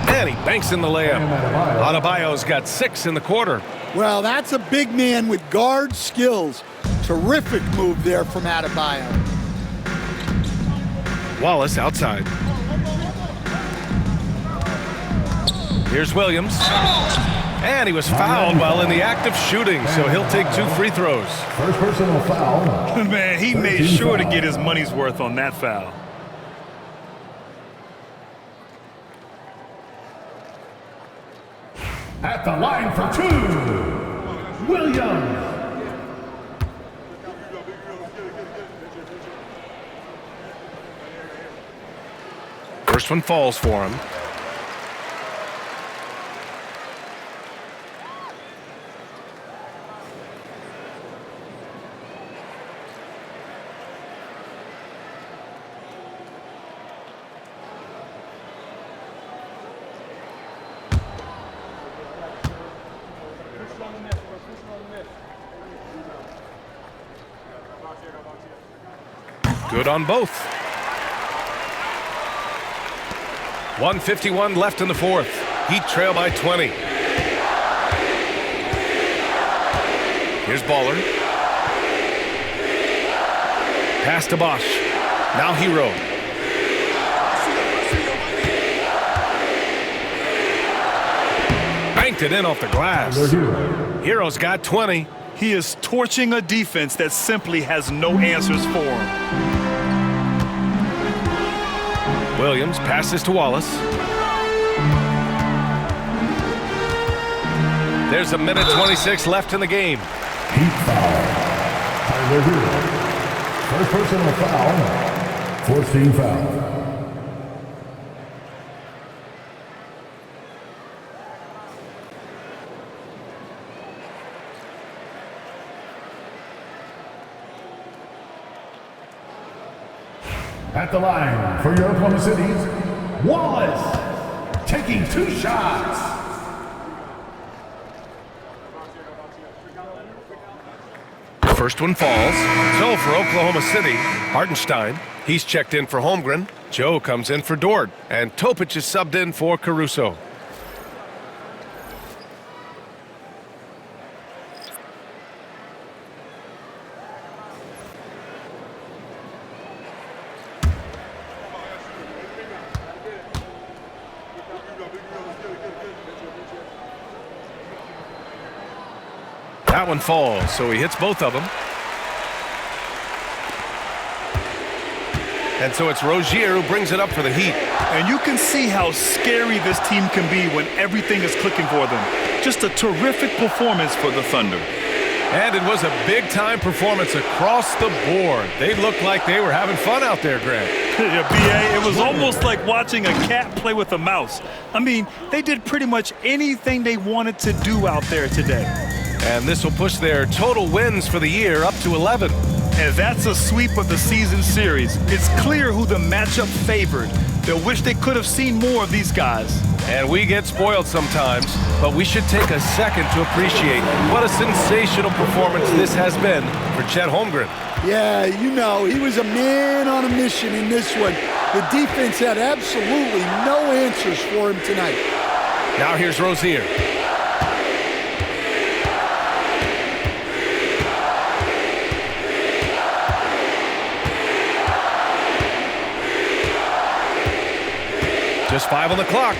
And he banks in the layup. Adebayo's got 6 in the quarter. Well, that's a big man with guard skills. Terrific move there from Adebayo. Wallace outside. Here's Williams. And he was fouled while in the act of shooting, so he'll take 2 free throws. First personal foul. Man, he made sure to get his money's worth on that foul. At the line for 2, Williams. First one falls for him. Good on both. 1:51 left in the fourth. Heat trail by 20. Here's Baller. Pass to Bosch. Now Hero. Banked it in off the glass. Hero's got 20. He is torching a defense that simply has no answers for him. Williams passes to Wallace. There's a minute 26 left in the game. Heat foul. Tyler Hero. First personal foul. 4th team foul. At the line for your Oklahoma City's, Wallace, taking 2 shots. First one falls. So for Oklahoma City, Hartenstein, he's checked in for Holmgren. Joe comes in for Dort, and Topic is subbed in for Caruso. That one falls, so he hits both of them. And so it's Rozier who brings it up for the Heat. And you can see how scary this team can be when everything is clicking for them. Just a terrific performance for the Thunder. And it was a big-time performance across the board. They looked like they were having fun out there, Grant. Yeah, B.A., it was almost like watching a cat play with a mouse. I mean, they did pretty much anything they wanted to do out there today. And this will push their total wins for the year up to 11. And that's a sweep of the season series. It's clear who the matchup favored. They'll wish they could have seen more of these guys. And we get spoiled sometimes, but we should take a second to appreciate what a sensational performance this has been for Chet Holmgren. Yeah, you know, he was a man on a mission in this one. The defense had absolutely no answers for him tonight. Now here's Rozier. Just 5 on the clock.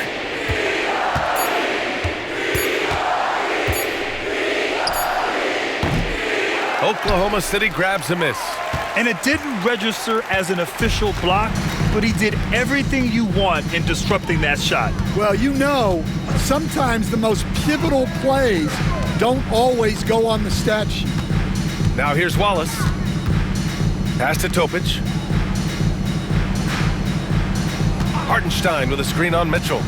Oklahoma City grabs a miss. And it didn't register as an official block, but he did everything you want in disrupting that shot. Well, you know, sometimes the most pivotal plays don't always go on the stat sheet. Now here's Wallace. Pass to Topic. Hartenstein with a screen on Mitchell.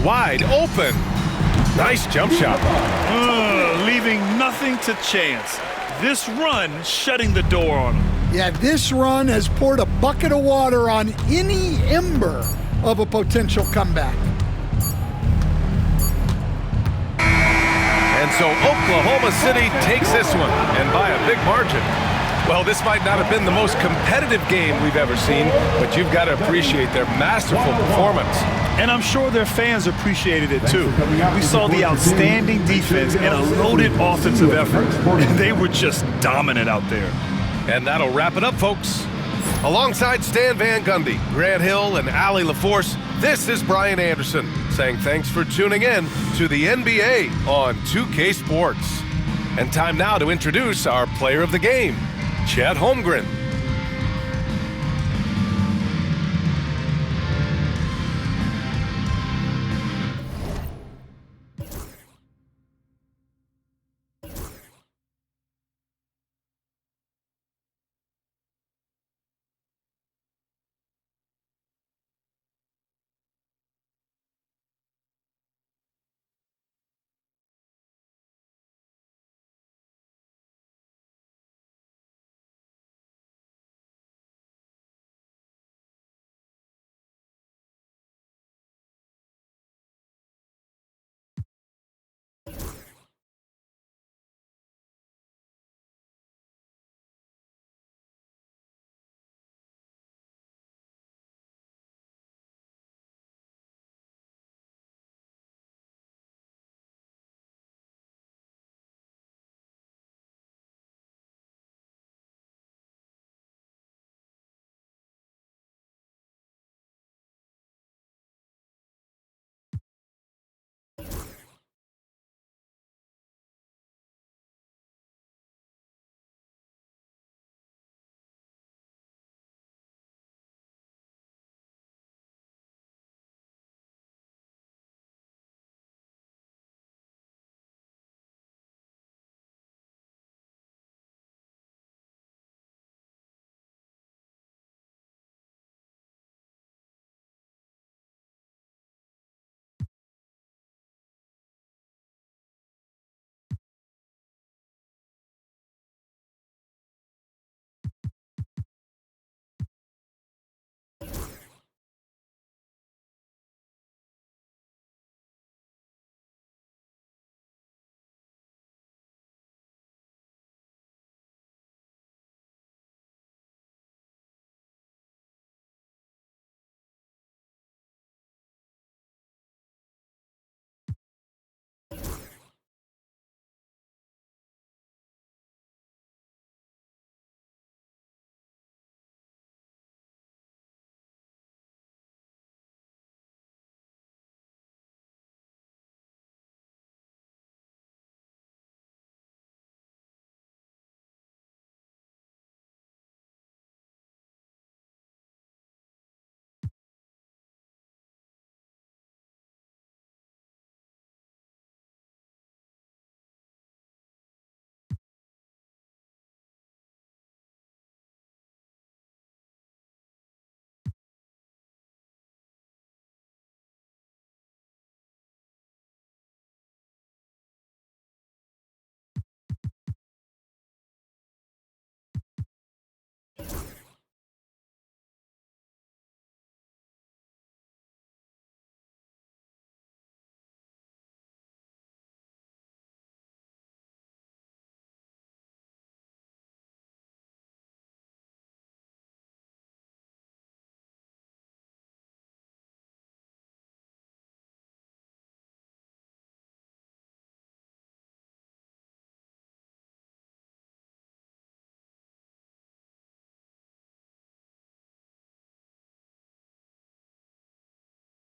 Wide open. Nice jump shot. Leaving nothing to chance. This run shutting the door on him. Yeah, this run has poured a bucket of water on any ember of a potential comeback. And so Oklahoma City takes this one, and by a big margin. Well, this might not have been the most competitive game we've ever seen, but you've got to appreciate their masterful performance. And I'm sure their fans appreciated it too. We saw the outstanding defense and a loaded offensive effort. They were just dominant out there. And that'll wrap it up, folks. Alongside Stan Van Gundy, Grant Hill, and Allie LaForce, this is Brian Anderson saying thanks for tuning in to the NBA on 2K Sports. And time now to introduce our player of the game, Chet Holmgren.